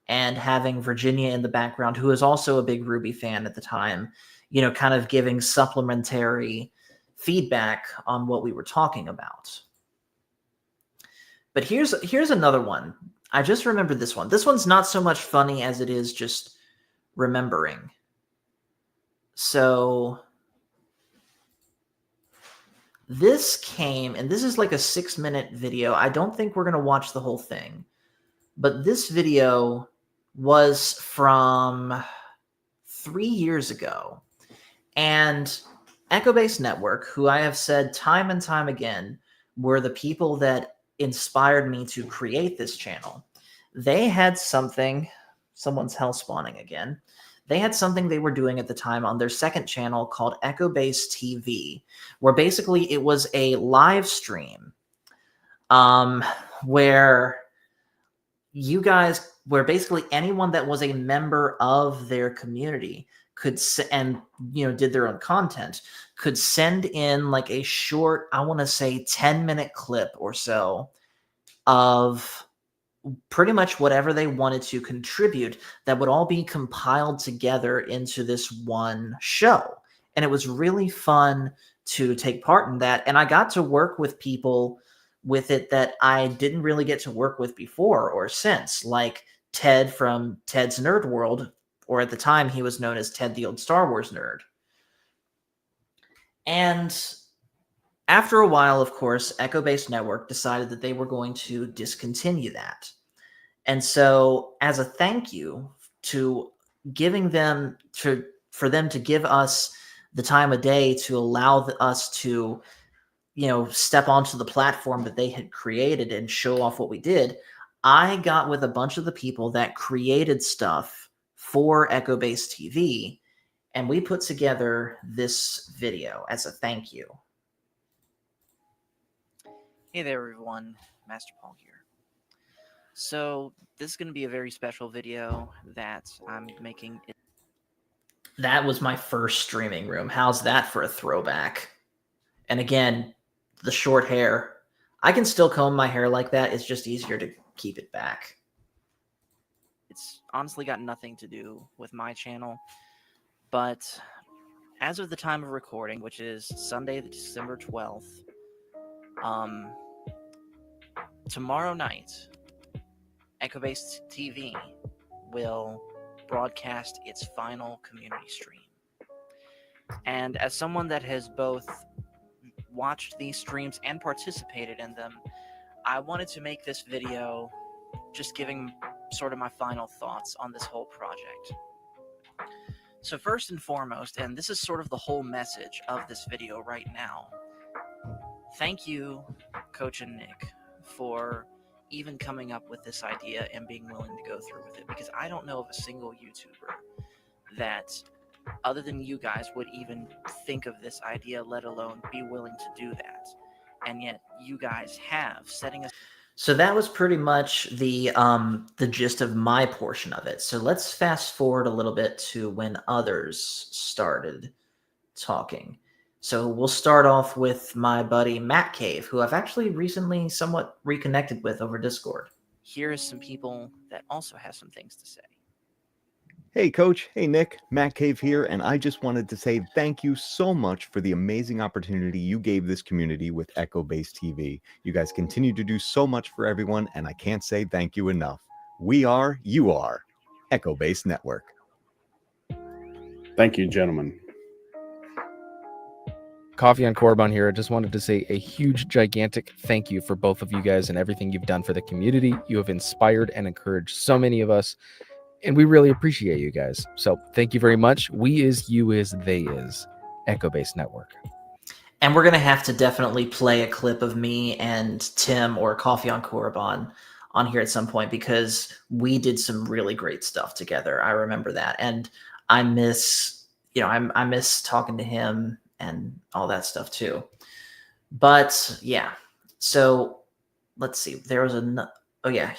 Speaker 1: and having Virginia in the background, who was also a big Ruby fan at the time, you know, kind of giving supplementary feedback on what we were talking about. But here's another one. I just remembered this one. This one's not so much funny as it is just remembering. So this came, and this is like a 6-minute video. I don't think we're going to watch the whole thing. But this video was from 3 years ago. And Echo Base Network, who I have said time and time again, were the people that inspired me to create this channel. They had something, someone's hell spawning again. They had something they were doing at the time on their second channel called Echo Base TV, where basically it was a live stream where you guys where basically anyone that was a member of their community could and did their own content could send in like a short, I want to say 10-minute clip or so of pretty much whatever they wanted to contribute that would all be compiled together into this one show. And it was really fun to take part in that. And I got to work with people with it that I didn't really get to work with before or since, like Ted from Ted's Nerd World, or at the time he was known as Ted the Old Star Wars Nerd. And after a while, of course, Echo Base Network decided that they were going to discontinue that. And so as a thank you to giving them for them to give us the time of day to allow us to, step onto the platform that they had created and show off what we did, I got with a bunch of the people that created stuff for Echo Base TV, and we put together this video as a thank you.
Speaker 12: Hey there, everyone. Master Paul here. So this is going to be a very special video that I'm making.
Speaker 1: That was my first streaming room. How's that for a throwback? And again, the short hair. I can still comb my hair like that. It's just easier to keep it back.
Speaker 12: It's honestly got nothing to do with my channel, but as of the time of recording, which is Sunday, December 12th, tomorrow night, Echo Base TV will broadcast its final community stream. And as someone that has both watched these streams and participated in them, I wanted to make this video just giving sort of my final thoughts on this whole project. So first and foremost, and this is sort of the whole message of this video right now, thank you, Coach and Nick, for even coming up with this idea and being willing to go through with it, because I don't know of a single YouTuber that, other than you guys, would even think of this idea, let alone be willing to do that. And yet you guys have, setting us.
Speaker 1: So that was pretty much the gist of my portion of it. So let's fast forward a little bit to when others started talking. So we'll start off with my buddy Matt Cave, who I've actually recently somewhat reconnected with over Discord.
Speaker 12: Here is some people that also have some things to say.
Speaker 13: Hey, Coach. Hey, Nick. Matt Cave here, and I just wanted to say thank you so much for the amazing opportunity you gave this community with Echo Base TV. You guys continue to do so much for everyone, and I can't say thank you enough. We are, you are, Echo Base Network.
Speaker 14: Thank you, gentlemen.
Speaker 15: Coffee on Korban here. I just wanted to say a huge, gigantic thank you for both of you guys and everything you've done for the community. You have inspired and encouraged so many of us, and we really appreciate you guys. So thank you very much. We is, you is, they is, Echo Base Network.
Speaker 1: And we're going to have to definitely play a clip of me and Tim or Coffee on Korban on here at some point, because we did some really great stuff together. I remember that. And I miss, I miss talking to him and all that stuff too. But yeah, so let's see. There was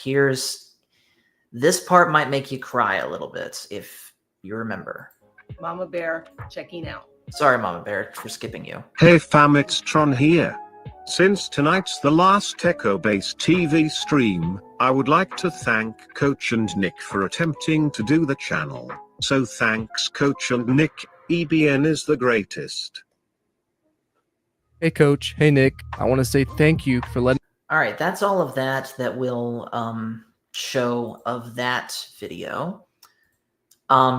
Speaker 1: here's, this part might make you cry a little bit if you remember.
Speaker 16: Mama Bear checking out.
Speaker 1: Sorry, Mama Bear, for skipping you.
Speaker 17: Hey fam, it's Tron here. Since tonight's the last Echo Base TV stream, I would like to thank Coach and Nick for attempting to do the channel. So thanks Coach and Nick, EBN is the greatest.
Speaker 15: Hey, Coach. Hey, Nick. I want to say thank you for letting.
Speaker 1: All right, that's all of that will show of that video.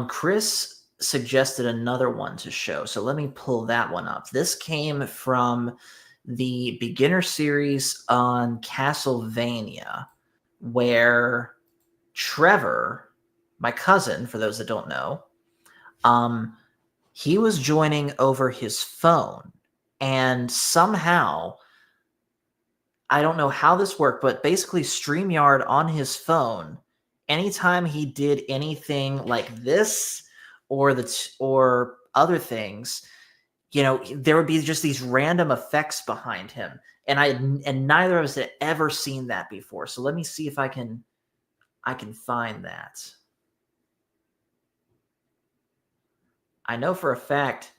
Speaker 1: Chris suggested another one to show, so let me pull that one up. This came from the beginner series on Castlevania, where Trevor, my cousin, for those that don't know, he was joining over his phone. And somehow, I don't know how this worked, but basically StreamYard on his phone, anytime he did anything like this or other things, there would be just these random effects behind him. And neither of us had ever seen that before. So let me see if I can I can find that. I know for a fact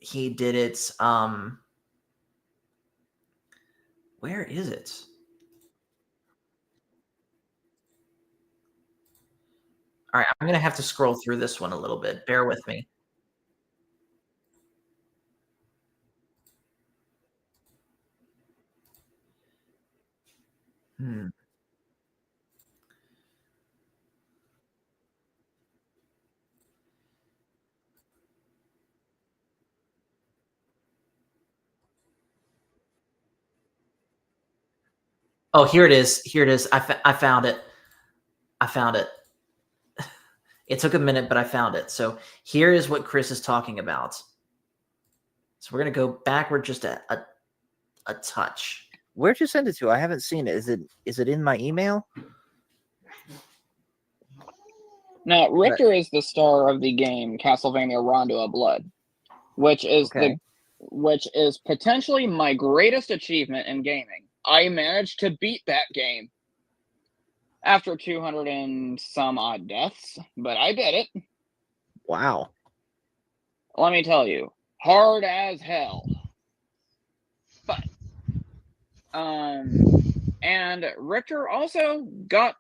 Speaker 1: he did it. Where is it? All right, I'm going to have to scroll through this one a little bit. Bear with me. Hmm. Oh, here it is. Here it is. I found it. I found it. It took a minute, but I found it. So here is what Chris is talking about. So we're going to go backward just a touch.
Speaker 12: Where'd you send it to? I haven't seen it. Is it in my email?
Speaker 14: Now, Richter is the star of the game Castlevania Rondo of Blood, which is potentially my greatest achievement in gaming. I managed to beat that game after 200 and some odd deaths, but I did it.
Speaker 12: Wow.
Speaker 14: Let me tell you, hard as hell. But and Richter also got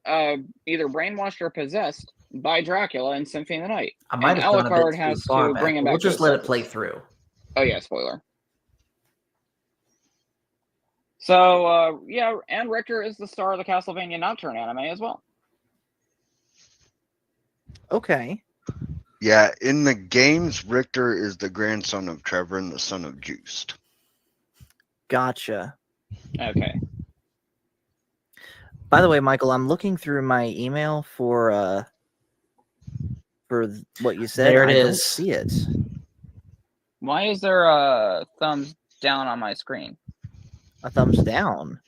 Speaker 14: either brainwashed or possessed by Dracula in Symphony of the Night.
Speaker 1: I might have gone a bit too far back.
Speaker 14: Bring him back.
Speaker 1: We'll just let it play through.
Speaker 14: Oh yeah, spoiler. So yeah, and Richter is the star of the Castlevania Nocturne anime as well.
Speaker 12: Okay.
Speaker 18: Yeah, in the games, Richter is the grandson of Trevor and the son of Juiced.
Speaker 12: Gotcha.
Speaker 14: Okay.
Speaker 12: By the way, Michael, I'm looking through my email for what you said.
Speaker 1: There it
Speaker 12: I don't
Speaker 1: is.
Speaker 12: see it.
Speaker 14: Why is there a thumbs down on my screen?
Speaker 12: A thumbs down?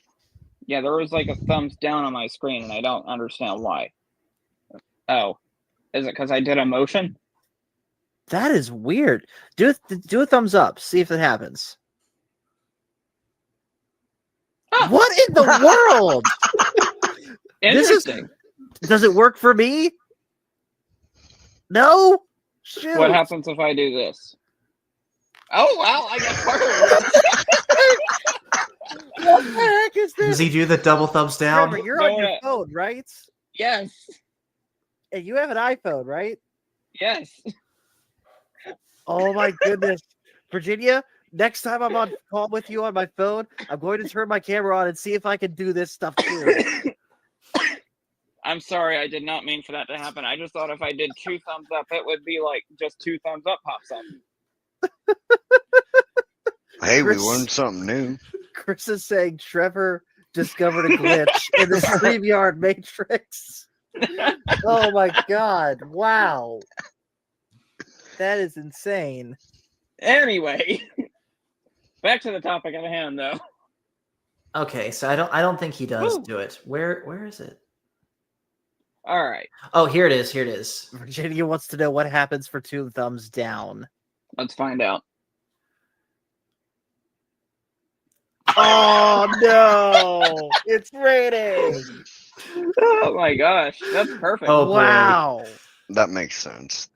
Speaker 14: Yeah, there was like a thumbs down on my screen, and I don't understand why. Oh, is it because I did a motion?
Speaker 12: That is weird. Do a thumbs up. See if it happens. What in the world?
Speaker 14: Interesting.
Speaker 12: Does it work for me? No? Shoot.
Speaker 14: What happens if I do this? Oh, wow, I got part of it.
Speaker 12: What the heck is this?
Speaker 1: Does he do the double thumbs down?
Speaker 12: Trevor, you're on your phone, right?
Speaker 14: Yes.
Speaker 12: And you have an iPhone, right?
Speaker 14: Yes.
Speaker 12: Oh my goodness. Virginia, next time I'm on call with you on my phone, I'm going to turn my camera on and see if I can do this stuff too.
Speaker 14: I'm sorry, I did not mean for that to happen. I just thought if I did 2 thumbs up, it would be like just 2 thumbs up pops up.
Speaker 18: Hey, we learned something new.
Speaker 12: Chris is saying Trevor discovered a glitch in the StreamYard matrix. Oh my god. Wow. That is insane.
Speaker 14: Anyway, back to the topic at hand, though.
Speaker 1: Okay, so I don't think he does do it. Where is it?
Speaker 14: All right.
Speaker 1: Oh, here it is. Here it is.
Speaker 12: Virginia wants to know what happens for 2 thumbs down.
Speaker 14: Let's find out.
Speaker 12: Oh no! It's raining.
Speaker 14: Oh my gosh, that's perfect.
Speaker 1: Oh,
Speaker 12: wow.
Speaker 18: That makes sense.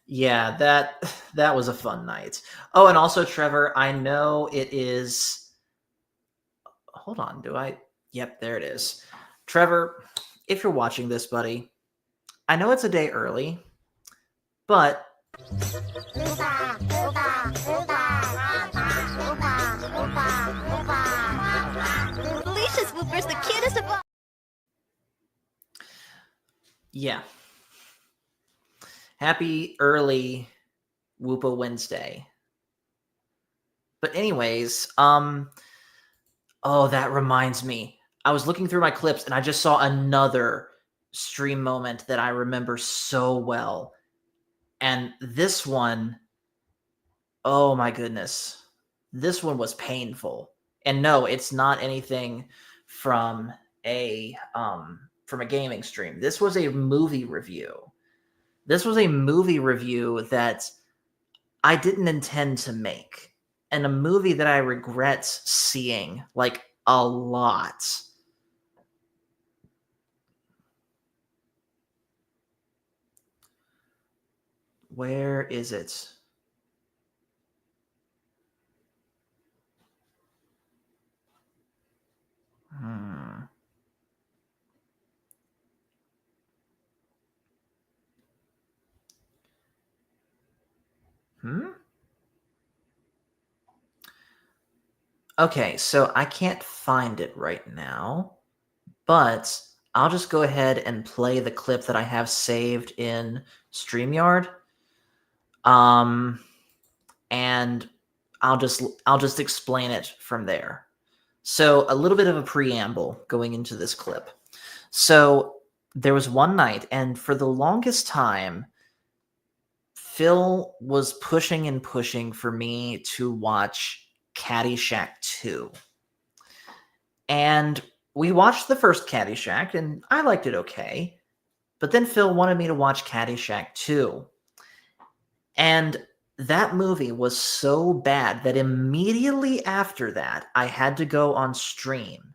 Speaker 1: Yeah, that was a fun night. Oh, and also, Trevor, I know it is. Hold on, do I? Yep, there it is. Trevor, if you're watching this, buddy, I know it's a day early, but
Speaker 19: Delicious Whoopers, the cutest of all.
Speaker 1: yeah. Happy early Whoopa Wednesday. But anyways, oh, that reminds me. I was looking through my clips and I just saw another stream moment that I remember so well. And this one, oh my goodness. This one was painful. And no, it's not anything from a gaming stream. This was a movie review. This was a movie review that I didn't intend to make, and a movie that I regret seeing like a lot. Where is it? Okay, so I can't find it right now, but I'll just go ahead and play the clip that I have saved in StreamYard. And I'll just explain it from there. So a little bit of a preamble going into this clip. So there was one night, and for the longest time, Phil was pushing and pushing for me to watch Caddyshack 2. And we watched the first Caddyshack, and I liked it okay. But then Phil wanted me to watch Caddyshack 2. And that movie was so bad that immediately after that, I had to go on stream.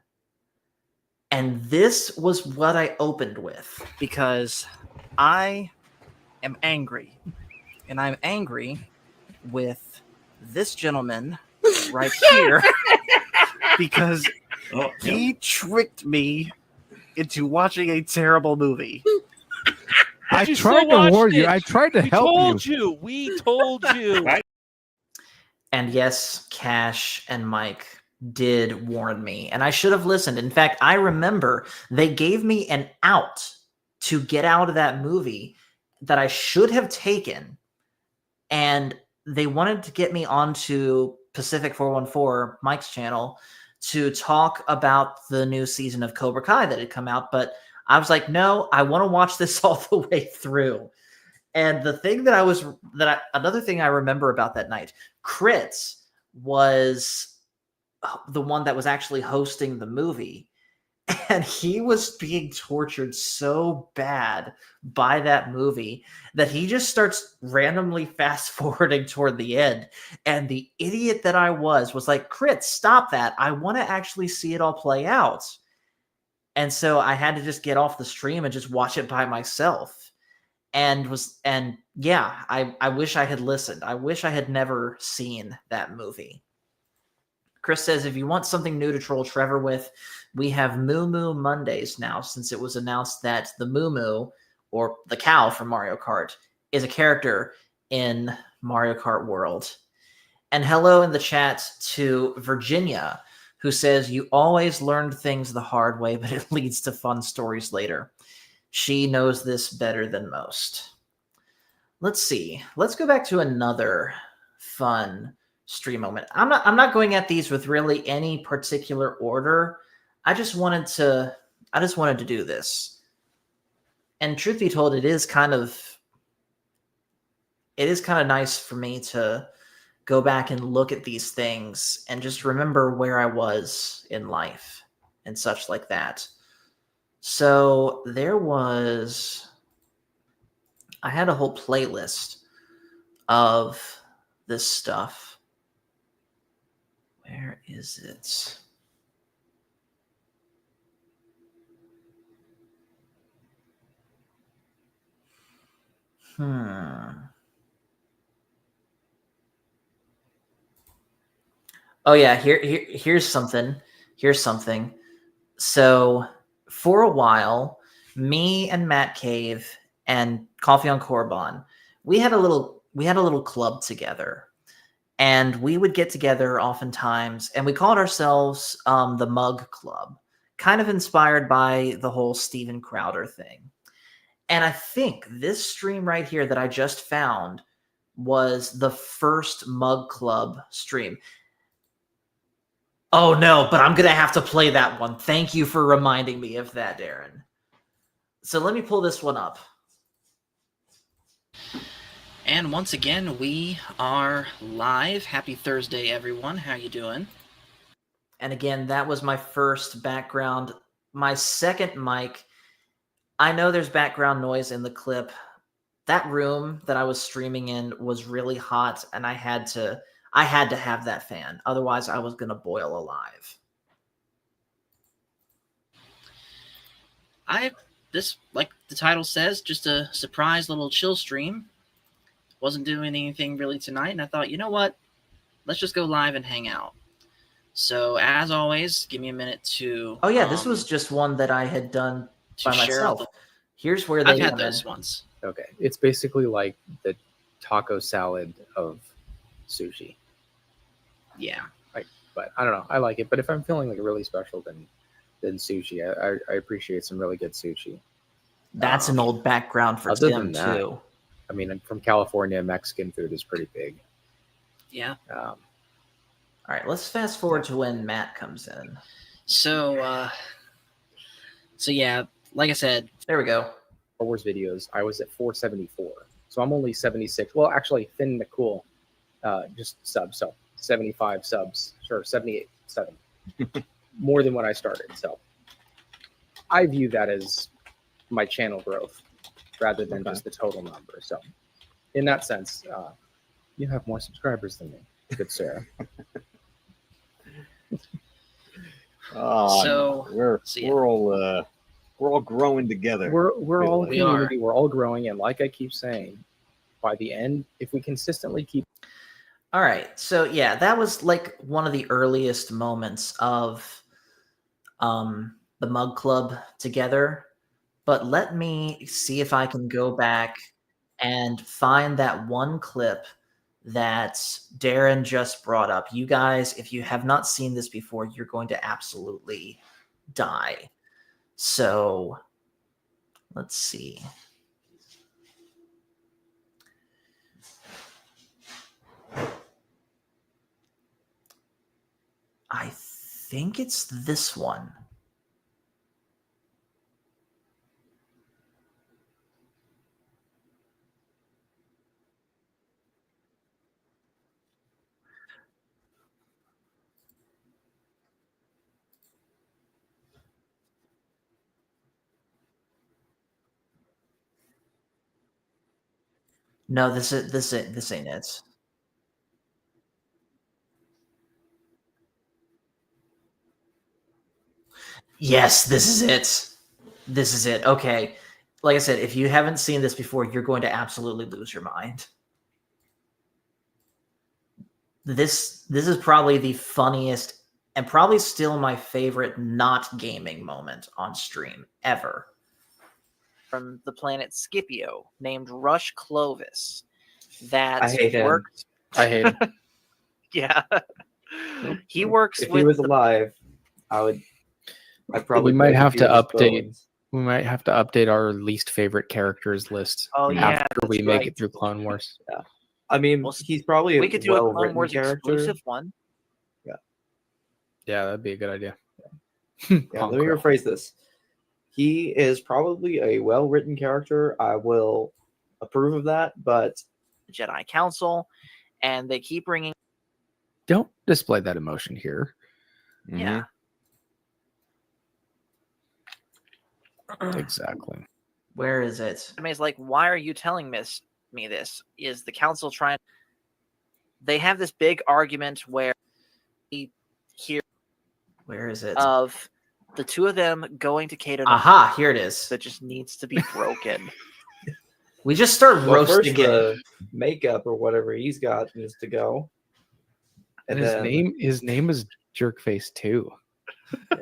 Speaker 1: And this was what I opened with.
Speaker 12: Because I am angry. And I'm angry with this gentleman right here because he tricked me into watching a terrible movie.
Speaker 2: I
Speaker 10: you
Speaker 2: tried
Speaker 10: still
Speaker 2: to warn
Speaker 10: watched
Speaker 2: you.
Speaker 10: it.
Speaker 2: I tried to
Speaker 10: We
Speaker 2: help
Speaker 10: told
Speaker 2: you.
Speaker 10: We told you.
Speaker 1: And yes, Cash and Mike did warn me, and I should have listened. In fact, I remember they gave me an out to get out of that movie that I should have taken, and they wanted to get me onto Pacific 414, Mike's channel, to talk about the new season of Cobra Kai that had come out, but I was like, no, I want to watch this all the way through. And the thing another thing I remember about that night, Kritz was the one that was actually hosting the movie. And he was being tortured so bad by that movie that he just starts randomly fast forwarding toward the end. And the idiot that I was like, Kritz, stop that. I want to actually see it all play out. And so I had to just get off the stream and just watch it by myself. I wish I had listened. I wish I had never seen that movie. Chris says, if you want something new to troll Trevor with, we have Moo Moo Mondays now, since it was announced that the Moo Moo, or the cow from Mario Kart, is a character in Mario Kart World. And hello in the chat to Virginia, who says, you always learned things the hard way, but it leads to fun stories later. She knows this better than most. Let's see. Let's go back to another fun stream moment. I'm not going at these with really any particular order. I just wanted to do this. And truth be told, it is kind of nice for me to go back and look at these things and just remember where I was in life and such like that. So I had a whole playlist of this stuff. Where is it? Oh yeah, here's something. So for a while, me and Matt Cave and Coffee on Korban, we had a little club together. And we would get together oftentimes, and we called ourselves the Mug Club, kind of inspired by the whole Steven Crowder thing. And I think this stream right here that I just found was the first Mug Club stream. Oh no, but I'm going to have to play that one. Thank you for reminding me of that, Darren. So let me pull this one up.
Speaker 12: And once again, we are live. Happy Thursday, everyone. How you doing?
Speaker 1: And again, that was my first background. My second mic, I know there's background noise in the clip. That room that I was streaming in was really hot, and I had to have that fan. Otherwise, I was going to boil alive.
Speaker 12: This, like the title says, just a surprise little chill stream. wasn't doing anything really tonight, and I thought, you know what? Let's just go live and hang out. So, as always, give me a minute to...
Speaker 1: Oh, yeah, this was just one that I had done by
Speaker 12: share
Speaker 1: myself.
Speaker 12: the-
Speaker 1: Here's where
Speaker 12: I've
Speaker 1: they
Speaker 12: had
Speaker 1: come
Speaker 12: those
Speaker 1: in.
Speaker 12: once.
Speaker 15: Okay, it's basically like the taco salad of sushi.
Speaker 12: Yeah.
Speaker 15: But I don't know. I like it. But if I'm feeling like really special, then sushi. I appreciate some really good sushi.
Speaker 1: That's an old background for
Speaker 15: Other
Speaker 1: Tim,
Speaker 15: than that,
Speaker 1: too.
Speaker 15: I mean, I'm from California. Mexican food is pretty big.
Speaker 12: Yeah.
Speaker 1: All right, let's fast forward to when Matt comes in.
Speaker 12: So yeah, like I said,
Speaker 1: there we go.
Speaker 15: Star Wars videos. I was at 474, so I'm only 76. Well, actually, Finn McCool, just subs, so 75 subs, sure, 78, 7, more than when I started. So I view that as my channel growth rather than just the total number. So in that sense, you have more subscribers than me, good sir.
Speaker 13: Oh, we're all growing together.
Speaker 15: We're all a
Speaker 12: We
Speaker 15: community. We're all growing, and like I keep saying, by the end, if we consistently keep.
Speaker 1: All right, so yeah, that was like one of the earliest moments of the Mug Club together. But let me see if I can go back and find that one clip that Darren just brought up. You guys, if you have not seen this before, you're going to absolutely die. So let's see. I think it's this one. No, this ain't it. Yes, this is it. This is it. Okay. Like I said, if you haven't seen this before, you're going to absolutely lose your mind. This is probably the funniest and probably still my favorite not gaming moment on stream ever.
Speaker 12: From the planet Scipio, named Rush Clovis, that
Speaker 20: I hate him.
Speaker 12: worked.
Speaker 20: I hate him.
Speaker 12: Yeah, he works
Speaker 20: If
Speaker 12: with.
Speaker 20: he was alive, I'd probably.
Speaker 15: We might
Speaker 20: break a
Speaker 15: have
Speaker 20: few
Speaker 15: to
Speaker 20: of his
Speaker 15: update.
Speaker 20: bones.
Speaker 15: We might have to update our least favorite characters list.
Speaker 12: Oh, yeah,
Speaker 15: after we
Speaker 12: that's
Speaker 15: make
Speaker 12: right.
Speaker 15: it through Clone Wars.
Speaker 20: Yeah, I mean, he's probably
Speaker 12: we
Speaker 20: a
Speaker 12: could do a Clone
Speaker 20: well-written
Speaker 12: Wars
Speaker 20: character.
Speaker 12: exclusive one.
Speaker 15: Yeah, that'd be a good idea.
Speaker 20: Yeah, let me rephrase this. He is probably a well-written character. I will approve of that, but
Speaker 12: Jedi Council, and they keep bringing.
Speaker 15: Don't display that emotion here.
Speaker 12: Yeah.
Speaker 15: Exactly.
Speaker 1: Where is it?
Speaker 12: I mean, it's like, why are you telling me this? Is the council trying? They have this big argument where we hear.
Speaker 1: Where is it?
Speaker 12: Of the two of them going to Cato.
Speaker 1: Aha, here it is.
Speaker 12: That just needs to be broken.
Speaker 1: We just start
Speaker 20: well, first
Speaker 1: roasting it.
Speaker 20: the makeup or whatever he's got needs to go.
Speaker 15: And
Speaker 20: then,
Speaker 15: his name is Jerkface too.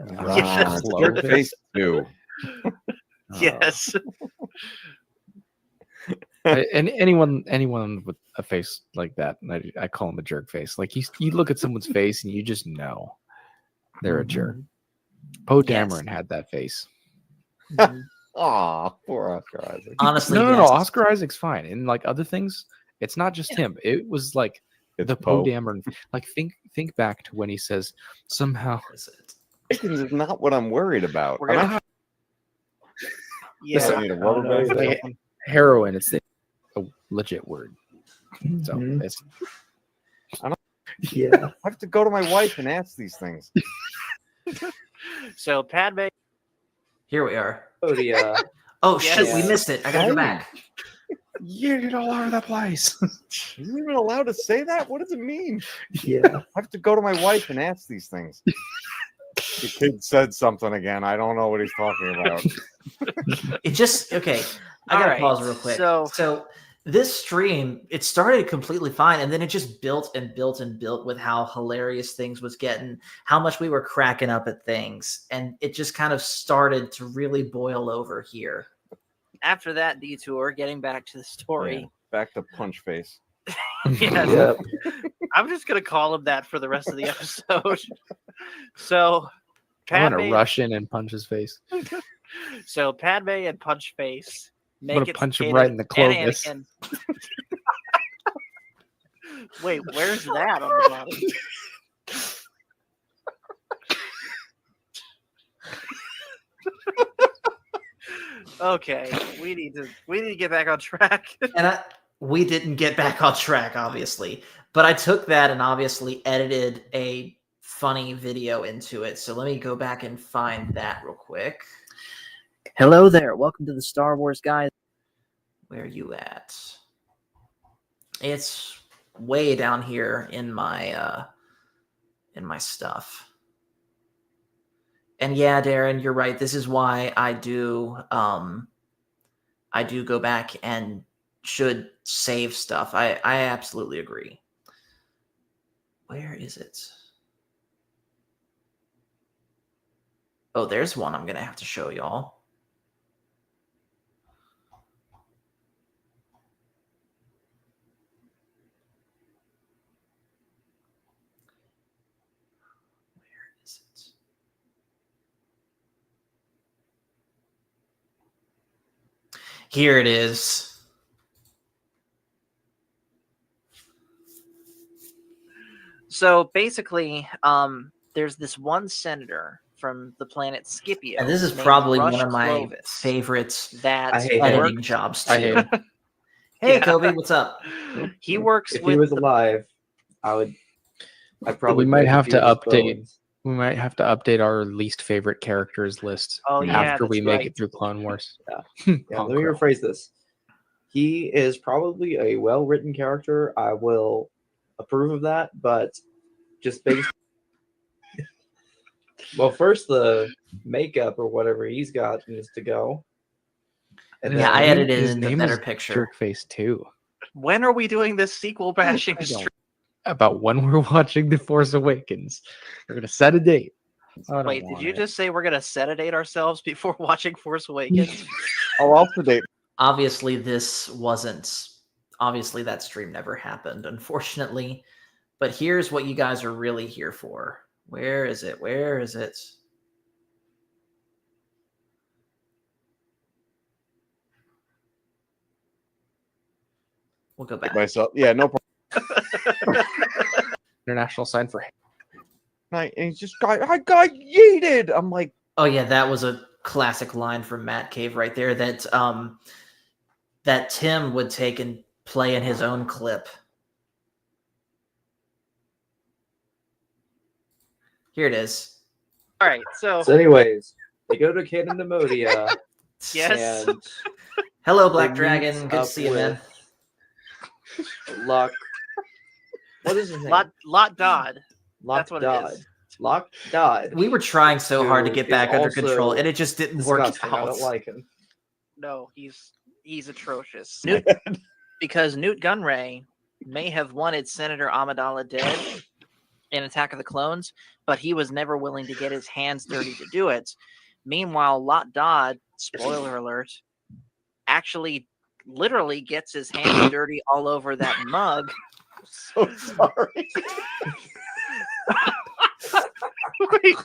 Speaker 13: Yes. Jerkface 2.
Speaker 12: Yes.
Speaker 15: And anyone with a face like that, I call him a jerk face. Like you look at someone's face and you just know they're a jerk. Poe Dameron had that face.
Speaker 13: Aw, poor Oscar Isaac.
Speaker 1: Honestly,
Speaker 15: no.
Speaker 1: yes.
Speaker 15: Oscar Isaac's fine. And like other things, it's not just him. It was like the Poe Dameron. Like think back to when he says somehow.
Speaker 13: Chickens is not what I'm worried about.
Speaker 12: We're gonna
Speaker 13: I need a rubber band or
Speaker 15: Like,
Speaker 13: something?
Speaker 15: heroin. It's a legit word. So it's.
Speaker 20: Yeah.
Speaker 13: I have to go to my wife and ask these things.
Speaker 12: So Padme.
Speaker 1: Here we are.
Speaker 20: Oh, the,
Speaker 1: oh shit,
Speaker 12: yes.
Speaker 1: we missed it. I gotta go back.
Speaker 15: You get all over the place.
Speaker 13: Are you even allowed to say that? What does it mean?
Speaker 20: Yeah.
Speaker 13: I have to go to my wife and ask these things. The kid said something again. I don't know what he's talking about.
Speaker 1: It just okay. I gotta pause real quick.
Speaker 12: So
Speaker 1: this stream, it started completely fine, and then it just built and built and built with how hilarious things was getting, how much we were cracking up at things, and it just kind of started to really boil over here.
Speaker 12: After that detour, getting back to the story.
Speaker 13: Yeah, back to Punch Face.
Speaker 12: Yes.
Speaker 13: Yep.
Speaker 12: I'm just gonna call him that for the rest of the episode. So,
Speaker 15: I'm gonna
Speaker 12: Padme-
Speaker 15: rush in and punch his face.
Speaker 12: So Padme and Punch Face
Speaker 15: I'm gonna
Speaker 12: make it
Speaker 15: punch him
Speaker 12: Kanan
Speaker 15: right in the
Speaker 12: and
Speaker 15: clovis.
Speaker 12: Anakin. Wait, where's that on the bottom? Okay, we need to get back on track.
Speaker 1: And we didn't get back on track, obviously, but I took that and obviously edited a funny video into it. So let me go back and find that real quick.
Speaker 12: Hello there. Welcome to the Star Wars guys.
Speaker 1: Where are you at? It's way down here in my stuff. And yeah, Darren, you're right. This is why I do go back and should save stuff. I absolutely agree. Where is it? Oh, there's one I'm gonna have to show y'all. Here it is.
Speaker 12: So basically, there's this one senator from the planet Scipio.
Speaker 1: And this is
Speaker 12: named
Speaker 1: probably
Speaker 12: Rush
Speaker 1: one of my
Speaker 12: Clovis
Speaker 1: favorites
Speaker 12: that
Speaker 1: editing
Speaker 12: works-
Speaker 1: jobs
Speaker 20: I
Speaker 1: too.
Speaker 20: hate him.
Speaker 1: Hey,
Speaker 12: Yeah.
Speaker 1: Kobe, what's up?
Speaker 12: He works
Speaker 20: If
Speaker 12: with
Speaker 20: he was
Speaker 12: the-
Speaker 20: alive, I'd probably.
Speaker 15: We might
Speaker 20: break a
Speaker 15: have
Speaker 20: few
Speaker 15: to
Speaker 20: of his
Speaker 15: update.
Speaker 20: bones.
Speaker 15: We might have to update our least favorite characters list
Speaker 12: Oh, yeah,
Speaker 15: after we
Speaker 12: that's
Speaker 15: make
Speaker 12: right.
Speaker 15: it through Clone Wars.
Speaker 20: Yeah, let me rephrase this. He is probably a well-written character. I will approve of that, but just based. Well, first the makeup or whatever he's got needs to go. And
Speaker 1: Yeah,
Speaker 20: then-
Speaker 1: I edited
Speaker 15: His
Speaker 1: in the
Speaker 15: name
Speaker 1: better
Speaker 15: is
Speaker 1: picture.
Speaker 15: Jerkface too.
Speaker 12: When are we doing this sequel bashing stream?
Speaker 15: About when we're watching The Force Awakens. We're gonna set a date. I don't
Speaker 12: Wait, did
Speaker 15: want
Speaker 12: you
Speaker 15: it.
Speaker 12: just say we're gonna sedate ourselves before watching Force Awakens?
Speaker 13: Oh, I'll sedate.
Speaker 1: Obviously, this wasn't. Obviously, that stream never happened, unfortunately. But here's what you guys are really here for. Where is it? Where is it? We'll go back.
Speaker 13: Myself. Yeah, no problem.
Speaker 15: International sign for
Speaker 13: And he's just I got yeeted. I'm like,
Speaker 1: Oh yeah, that was a classic line from Matt Cave right there. That Tim would take and play in his own clip. Here it is.
Speaker 12: All right, so
Speaker 20: So, anyways, they go to Cananemodia.
Speaker 12: Yes.
Speaker 20: And
Speaker 1: Hello,
Speaker 20: they
Speaker 1: Black
Speaker 20: meet
Speaker 1: Dragon. Good to
Speaker 20: up
Speaker 1: see you, man.
Speaker 20: with Luck. What is his name?
Speaker 12: Lot Dodd.
Speaker 20: Lock
Speaker 12: That's what
Speaker 20: Dodd.
Speaker 12: it is.
Speaker 20: Lock Dodd.
Speaker 1: We were trying so hard to
Speaker 20: Who
Speaker 1: get
Speaker 20: is
Speaker 1: back under
Speaker 20: also
Speaker 1: control, and it just didn't work
Speaker 20: disgusting. I
Speaker 1: out.
Speaker 20: don't like him.
Speaker 12: No, he's atrocious. Because Newt Gunray may have wanted Senator Amidala dead in Attack of the Clones, but he was never willing to get his hands dirty to do it. Meanwhile, Lot Dodd, spoiler alert, actually literally gets his hands dirty all over that mug.
Speaker 13: so sorry.
Speaker 12: Wait.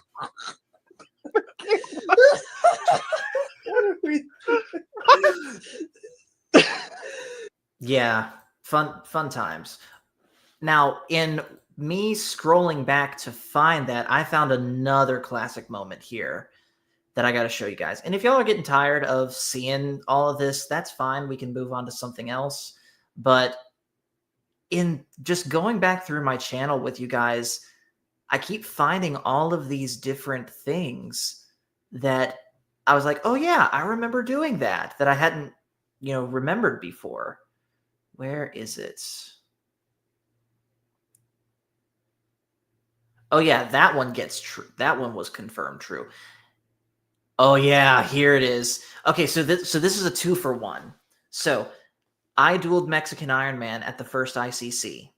Speaker 20: What are we
Speaker 1: Yeah, fun times. Now, in me scrolling back to find that, I found another classic moment here that I got to show you guys. And if y'all are getting tired of seeing all of this, that's fine. We can move on to something else. But in just going back through my channel with you guys, I keep finding all of these different things that I was like, oh yeah, I remember doing that I hadn't, remembered before. Where is it? Oh yeah, that one gets true. That one was confirmed true. Oh yeah, here it is. Okay, so this is a 2-for-1. So I dueled Mexican Iron Man at the first ICC,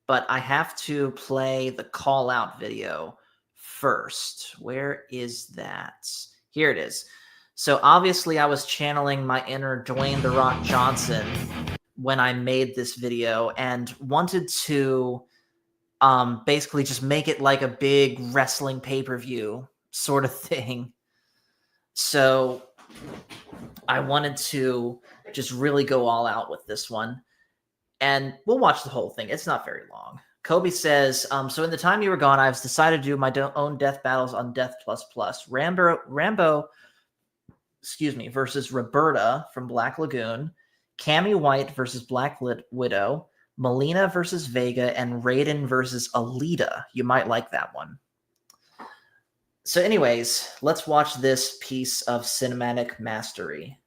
Speaker 1: but I have to play the call out video first. Where is that? Here it is. So obviously I was channeling my inner Dwayne The Rock Johnson when I made this video and wanted to basically just make it like a big wrestling pay-per-view sort of thing. So I wanted to just really go all out with this one. And we'll watch the whole thing. It's not very long. Kobe says, so in the time you were gone, I've decided to do my own death battles on Death++. Rambo, versus Roberta from Black Lagoon, Cammy White versus Black Widow, Melina versus Vega, and Raiden versus Alita. You might like that one. So anyways, let's watch this piece of cinematic mastery.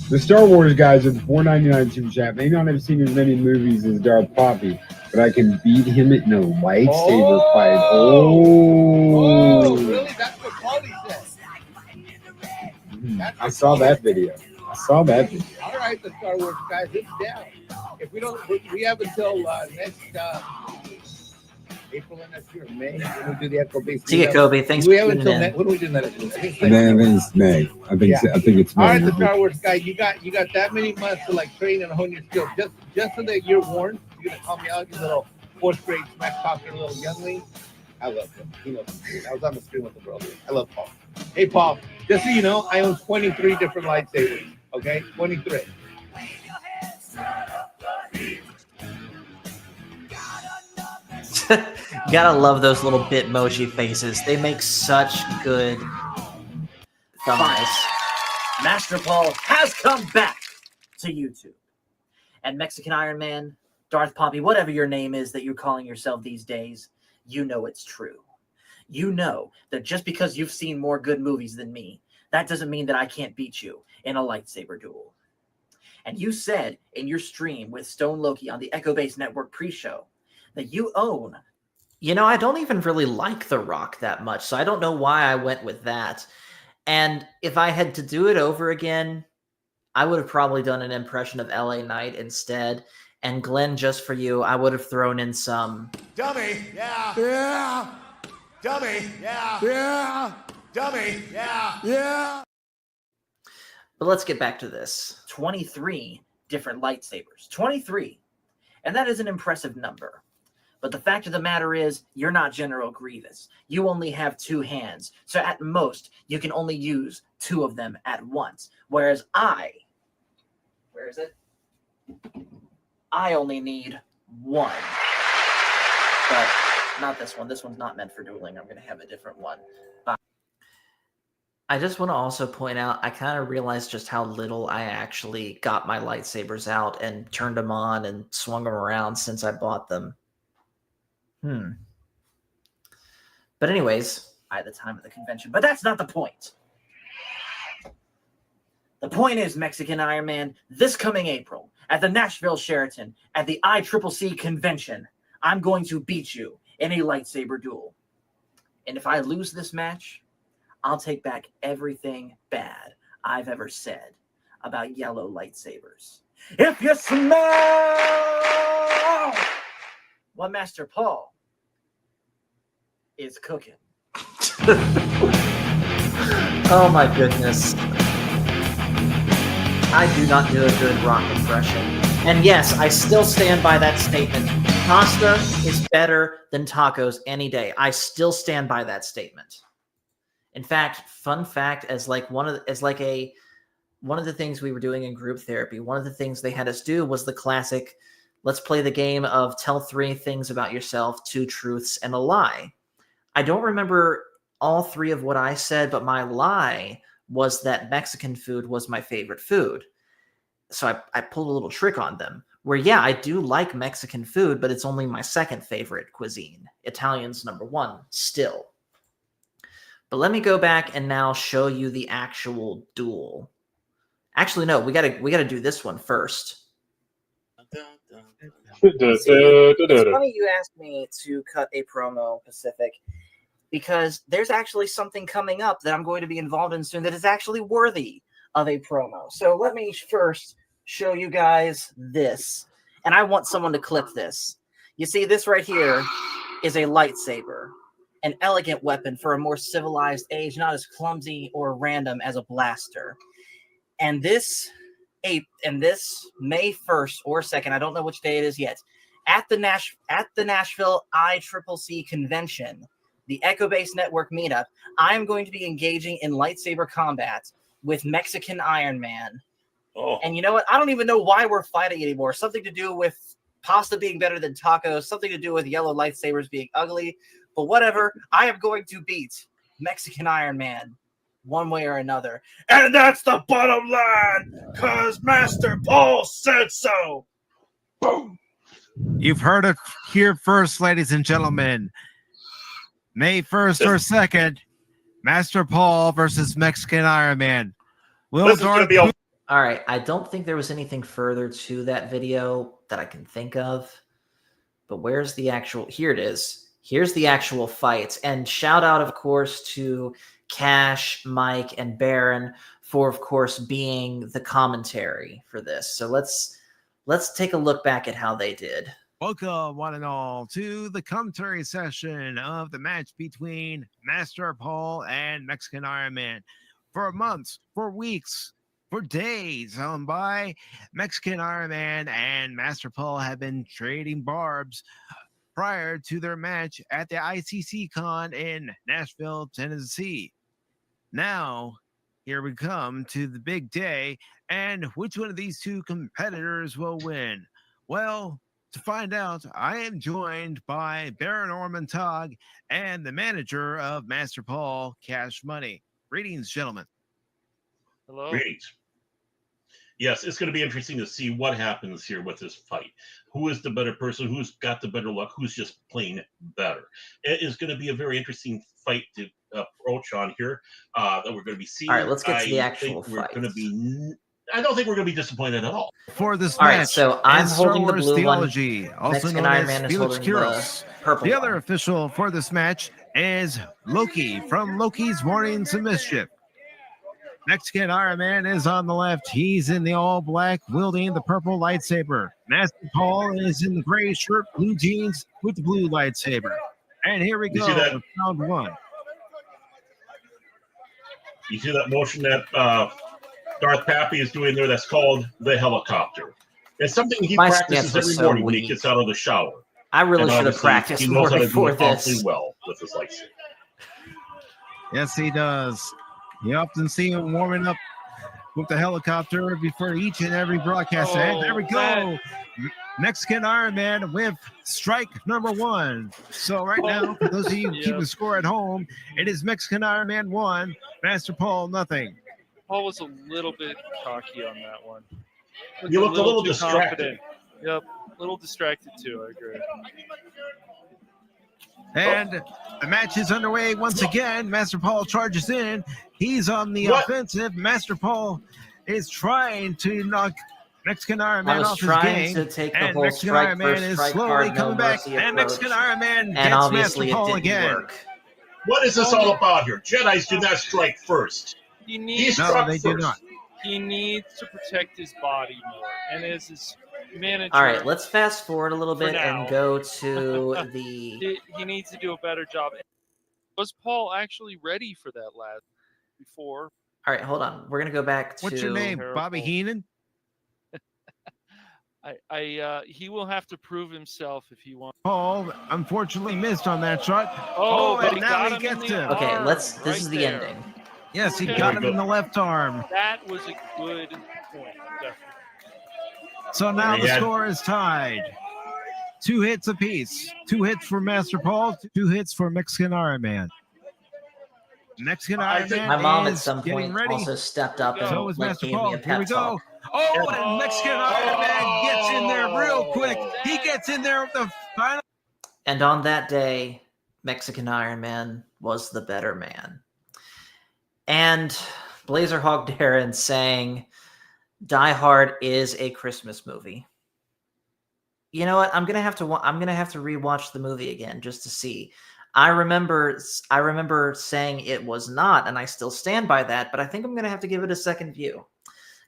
Speaker 21: The Star Wars guys are the $4.99 super chat. Maybe I haven't seen as many movies as Darth Poppy, but I can beat him in a lightsaber fight. Oh,
Speaker 3: really? That's what Paulie said.
Speaker 21: I saw that video.
Speaker 3: All right, the Star Wars guys, it's down. If we don't, we have until next April of next year, May, when we do the Echo Base.
Speaker 1: See you, Kobe. Thanks
Speaker 3: we
Speaker 1: for
Speaker 3: have
Speaker 1: tuning
Speaker 3: until
Speaker 1: in.
Speaker 3: when do we do that? I think it's
Speaker 21: I think it's May. I think it's May.
Speaker 3: All right, the Star Wars guy, you got that many months to like train and hone your skill. Just so that you're warned, you're gonna call me out, you little fourth grade smack talking little youngling. I love him. He knows me. I was on the screen with the bro. I love Paul. Hey Paul, just so you know, I own 23 different lightsabers. Okay, 23.
Speaker 1: Gotta love those little Bitmoji faces. They make such good thumbnails.
Speaker 12: Master Paul has come back to YouTube. And Mexican Iron Man, Darth Poppy, whatever your name is that you're calling yourself these days, you know it's true. You know that just because you've seen more good movies than me, that doesn't mean that I can't beat you in a lightsaber duel. And you said in your stream with Stone Loki on the Echo Base Network pre-show that you own.
Speaker 1: You know, I don't even really like The Rock that much, so I don't know why I went with that. And if I had to do it over again, I would have probably done an impression of LA Knight instead. And Glenn, just for you, I would have thrown in some...
Speaker 4: Dummy, yeah. Yeah. Dummy, yeah. Yeah. Dummy, yeah. Yeah.
Speaker 1: But let's get back to this.
Speaker 12: 23 different lightsabers. 23. And that is an impressive number. But the fact of the matter is, you're not General Grievous. You only have 2 hands. So at most, you can only use 2 of them at once. Whereas I... Where is it? I only need 1. But not this one. This one's not meant for dueling. I'm going to have a different one.
Speaker 1: I just want to also point out, I kind of realized just how little I actually got my lightsabers out and turned them on and swung them around since I bought them. But anyways,
Speaker 12: at the time of the convention. But that's not the point. The point is, Mexican Iron Man, this coming April, at the Nashville Sheraton, at the ICCC convention, I'm going to beat you in a lightsaber duel. And if I lose this match, I'll take back everything bad I've ever said about yellow lightsabers. If you smell what Master Paul is cooking.
Speaker 1: Oh my goodness. I do not do a good Rock impression. And yes, I still stand by that statement. Pasta is better than tacos any day. I still stand by that statement. In fact, fun fact, as one of the things we were doing in group therapy, one of the things they had us do was the classic, let's play the game of tell 3 things about yourself, 2 truths, and a lie. I don't remember all 3 of what I said, but my lie was that Mexican food was my favorite food. So I pulled a little trick on them, where, yeah, I do like Mexican food, but it's only my second favorite cuisine. Italian's number 1, still. But let me go back and now show you the actual duel. Actually, no, we gotta do this one first.
Speaker 12: It's funny you asked me to cut a promo, Pacific, because there's actually something coming up that I'm going to be involved in soon that is actually worthy of a promo. So let me first show you guys this. And I want someone to clip this. You see, this right here is a lightsaber, an elegant weapon for a more civilized age, not as clumsy or random as a blaster. And this May 1st or 2nd, I don't know which day it is yet, at the Nashville ICCC convention, the Echo Base Network meetup, I am going to be engaging in lightsaber combat with Mexican Iron Man. And you know what? I don't even know why we're fighting anymore. Something to do with pasta being better than tacos, something to do with yellow lightsabers being ugly. But whatever, I am going to beat Mexican Iron Man one way or another.
Speaker 5: And that's the bottom line, because Master Paul said so. Boom.
Speaker 2: You've heard it here first, ladies and gentlemen. May 1st or 2nd, Master Paul versus Mexican Iron Man.
Speaker 1: All right, I don't think there was anything further to that video that I can think of. But where's the actual... Here it is. Here's the actual fight. And shout out, of course, to Cash, Mike, and Baron for, of course, being the commentary for this. So let's take a look back at how they did.
Speaker 2: Welcome, one and all, to the commentary session of the match between Master Paul and Mexican Iron Man. For months, for weeks, for days on by, Mexican Iron Man and Master Paul have been trading barbs prior to their match at the ICC Con in Nashville, Tennessee. Now, here we come to the big day, and which one of these two competitors will win? Well, to find out, I am joined by Baron Ormontag and the manager of Master Paul, Cash Money. Greetings, gentlemen.
Speaker 10: Hello.
Speaker 5: Greetings. Yes, it's going to be interesting to see what happens here with this fight. Who is the better person? Who's got the better luck? Who's just plain better? It is going to be a very interesting fight to approach on here that we're going to be seeing.
Speaker 1: All right, let's get to the actual fight.
Speaker 5: I don't think we're going to be disappointed at all.
Speaker 2: For this
Speaker 1: All
Speaker 2: match,
Speaker 1: right, so I'm holding the blue
Speaker 2: theology,
Speaker 1: one.
Speaker 2: also
Speaker 1: Mexican
Speaker 2: known
Speaker 1: Iron
Speaker 2: as
Speaker 1: Man is
Speaker 2: Felix
Speaker 1: holding
Speaker 2: Quiros.
Speaker 1: the purple
Speaker 2: The
Speaker 1: one.
Speaker 2: other official for this match is Loki from Loki's Warnings of Mischief. Mexican Iron Man is on the left. He's in the all black, wielding the purple lightsaber. Master Paul is in the gray shirt, blue jeans with the blue lightsaber. And here we
Speaker 5: You
Speaker 2: go,
Speaker 5: see that?
Speaker 2: round one.
Speaker 5: You see that motion that Darth Pappy is doing there? That's called the helicopter. It's something he
Speaker 1: My
Speaker 5: practices
Speaker 1: stance was
Speaker 5: every
Speaker 1: so
Speaker 5: morning when he
Speaker 1: weak.
Speaker 5: gets out of the shower.
Speaker 1: I really
Speaker 5: And
Speaker 1: should have
Speaker 5: obviously,
Speaker 1: practiced
Speaker 5: he knows
Speaker 1: more
Speaker 5: how to do
Speaker 1: before
Speaker 5: it awfully
Speaker 1: this.
Speaker 5: well with his lightsaber.
Speaker 2: Yes, he does. You often see him warming up with the helicopter before each and every broadcast. And there we go. Mexican Iron Man with strike number one. So right now, for those of you keeping score at home, it is Mexican Iron Man 1, Master Paul nothing.
Speaker 10: Paul was a little bit cocky on that one.
Speaker 5: You looked a little
Speaker 10: too
Speaker 5: distracted.
Speaker 10: confident. Yep, a little distracted too, I agree.
Speaker 2: And the match is underway once again. Master Paul charges in. He's on the offensive. Master Paul is trying to knock Mexican Iron Man off his game.
Speaker 1: To take the
Speaker 2: and
Speaker 1: whole
Speaker 2: Mexican
Speaker 1: strike
Speaker 2: Iron Man
Speaker 1: first,
Speaker 2: is
Speaker 1: strike
Speaker 2: slowly
Speaker 1: hard, no
Speaker 2: coming back.
Speaker 1: mercy
Speaker 2: And
Speaker 1: approach.
Speaker 2: Mexican Iron Man
Speaker 1: And
Speaker 2: gets
Speaker 1: obviously
Speaker 2: Master
Speaker 1: it
Speaker 2: Paul
Speaker 1: didn't
Speaker 2: again.
Speaker 1: work.
Speaker 5: What is this all about here? Jedis do not strike first.
Speaker 10: He
Speaker 5: struck
Speaker 2: they
Speaker 5: first.
Speaker 2: do not.
Speaker 10: He needs to protect his body more. And as his manager...
Speaker 1: All right, let's fast forward a little
Speaker 10: for
Speaker 1: bit
Speaker 10: now.
Speaker 1: and go to the...
Speaker 10: He needs to do a better job. Was Paul actually ready for that last before?
Speaker 1: All right, hold on. We're going to go back to...
Speaker 2: What's your name, Bobby Heenan?
Speaker 10: He will have to prove himself if he wants.
Speaker 2: Paul unfortunately missed on that shot.
Speaker 10: But
Speaker 2: and
Speaker 10: he
Speaker 2: now
Speaker 10: got
Speaker 2: he
Speaker 10: him
Speaker 2: gets
Speaker 10: in the
Speaker 2: him.
Speaker 1: Okay,
Speaker 10: arm
Speaker 1: this
Speaker 10: right
Speaker 1: is the
Speaker 10: there.
Speaker 1: ending.
Speaker 2: Yes, he
Speaker 10: Okay.
Speaker 2: got him in the left arm.
Speaker 10: That was a good point, definitely.
Speaker 2: So now the
Speaker 5: Yeah.
Speaker 2: score is tied. 2 hits apiece. 2 hits for Master Paul, 2 hits for Mexican Iron Man. Mexican Iron Man
Speaker 1: My mom at
Speaker 2: is
Speaker 1: some
Speaker 2: getting
Speaker 1: point
Speaker 2: ready.
Speaker 1: also stepped up and
Speaker 2: So is
Speaker 1: like,
Speaker 2: Master
Speaker 1: gave
Speaker 2: Paul.
Speaker 1: me a
Speaker 2: Here we
Speaker 1: pep
Speaker 2: go.
Speaker 1: talk.
Speaker 2: Oh, and Mexican Iron Man gets in there real quick. He gets in there with the final.
Speaker 1: And on that day, Mexican Iron Man was the better man. And Blazer Hawk Darren saying, Die Hard is a Christmas movie. You know what? I'm gonna have to rewatch the movie again just to see. I remember saying it was not, and I still stand by that. But I think I'm gonna have to give it a second view.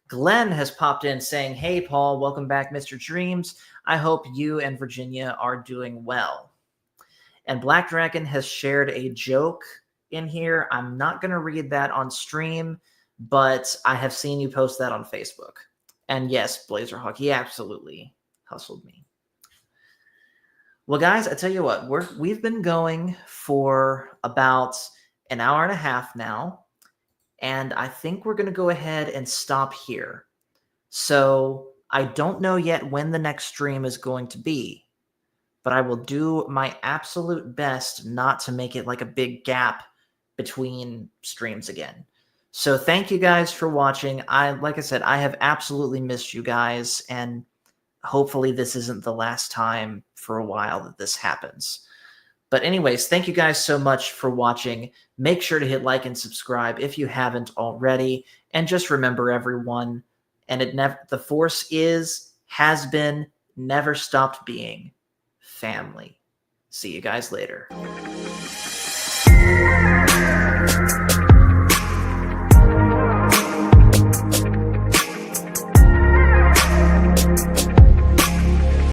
Speaker 1: Glenn has popped in saying, "Hey, Paul, welcome back, Mr. Dreams. I hope you and Virginia are doing well." And Black Dragon has shared a joke in here. I'm not gonna read that on stream, but I have seen you post that on Facebook. And yes, Blazerhawk, he absolutely hustled me. Well, guys, I tell you what, we've been going for about an hour and a half now, and I think we're going to go ahead and stop here. So I don't know yet when the next stream is going to be, but I will do my absolute best not to make it like a big gap between streams again. So thank you guys for watching. Like I said, I have absolutely missed you guys, and hopefully this isn't the last time for a while that this happens. But anyways, thank you guys so much for watching. Make sure to hit like and subscribe if you haven't already. And just remember, everyone, the Force has been, never stopped being family. See you guys later.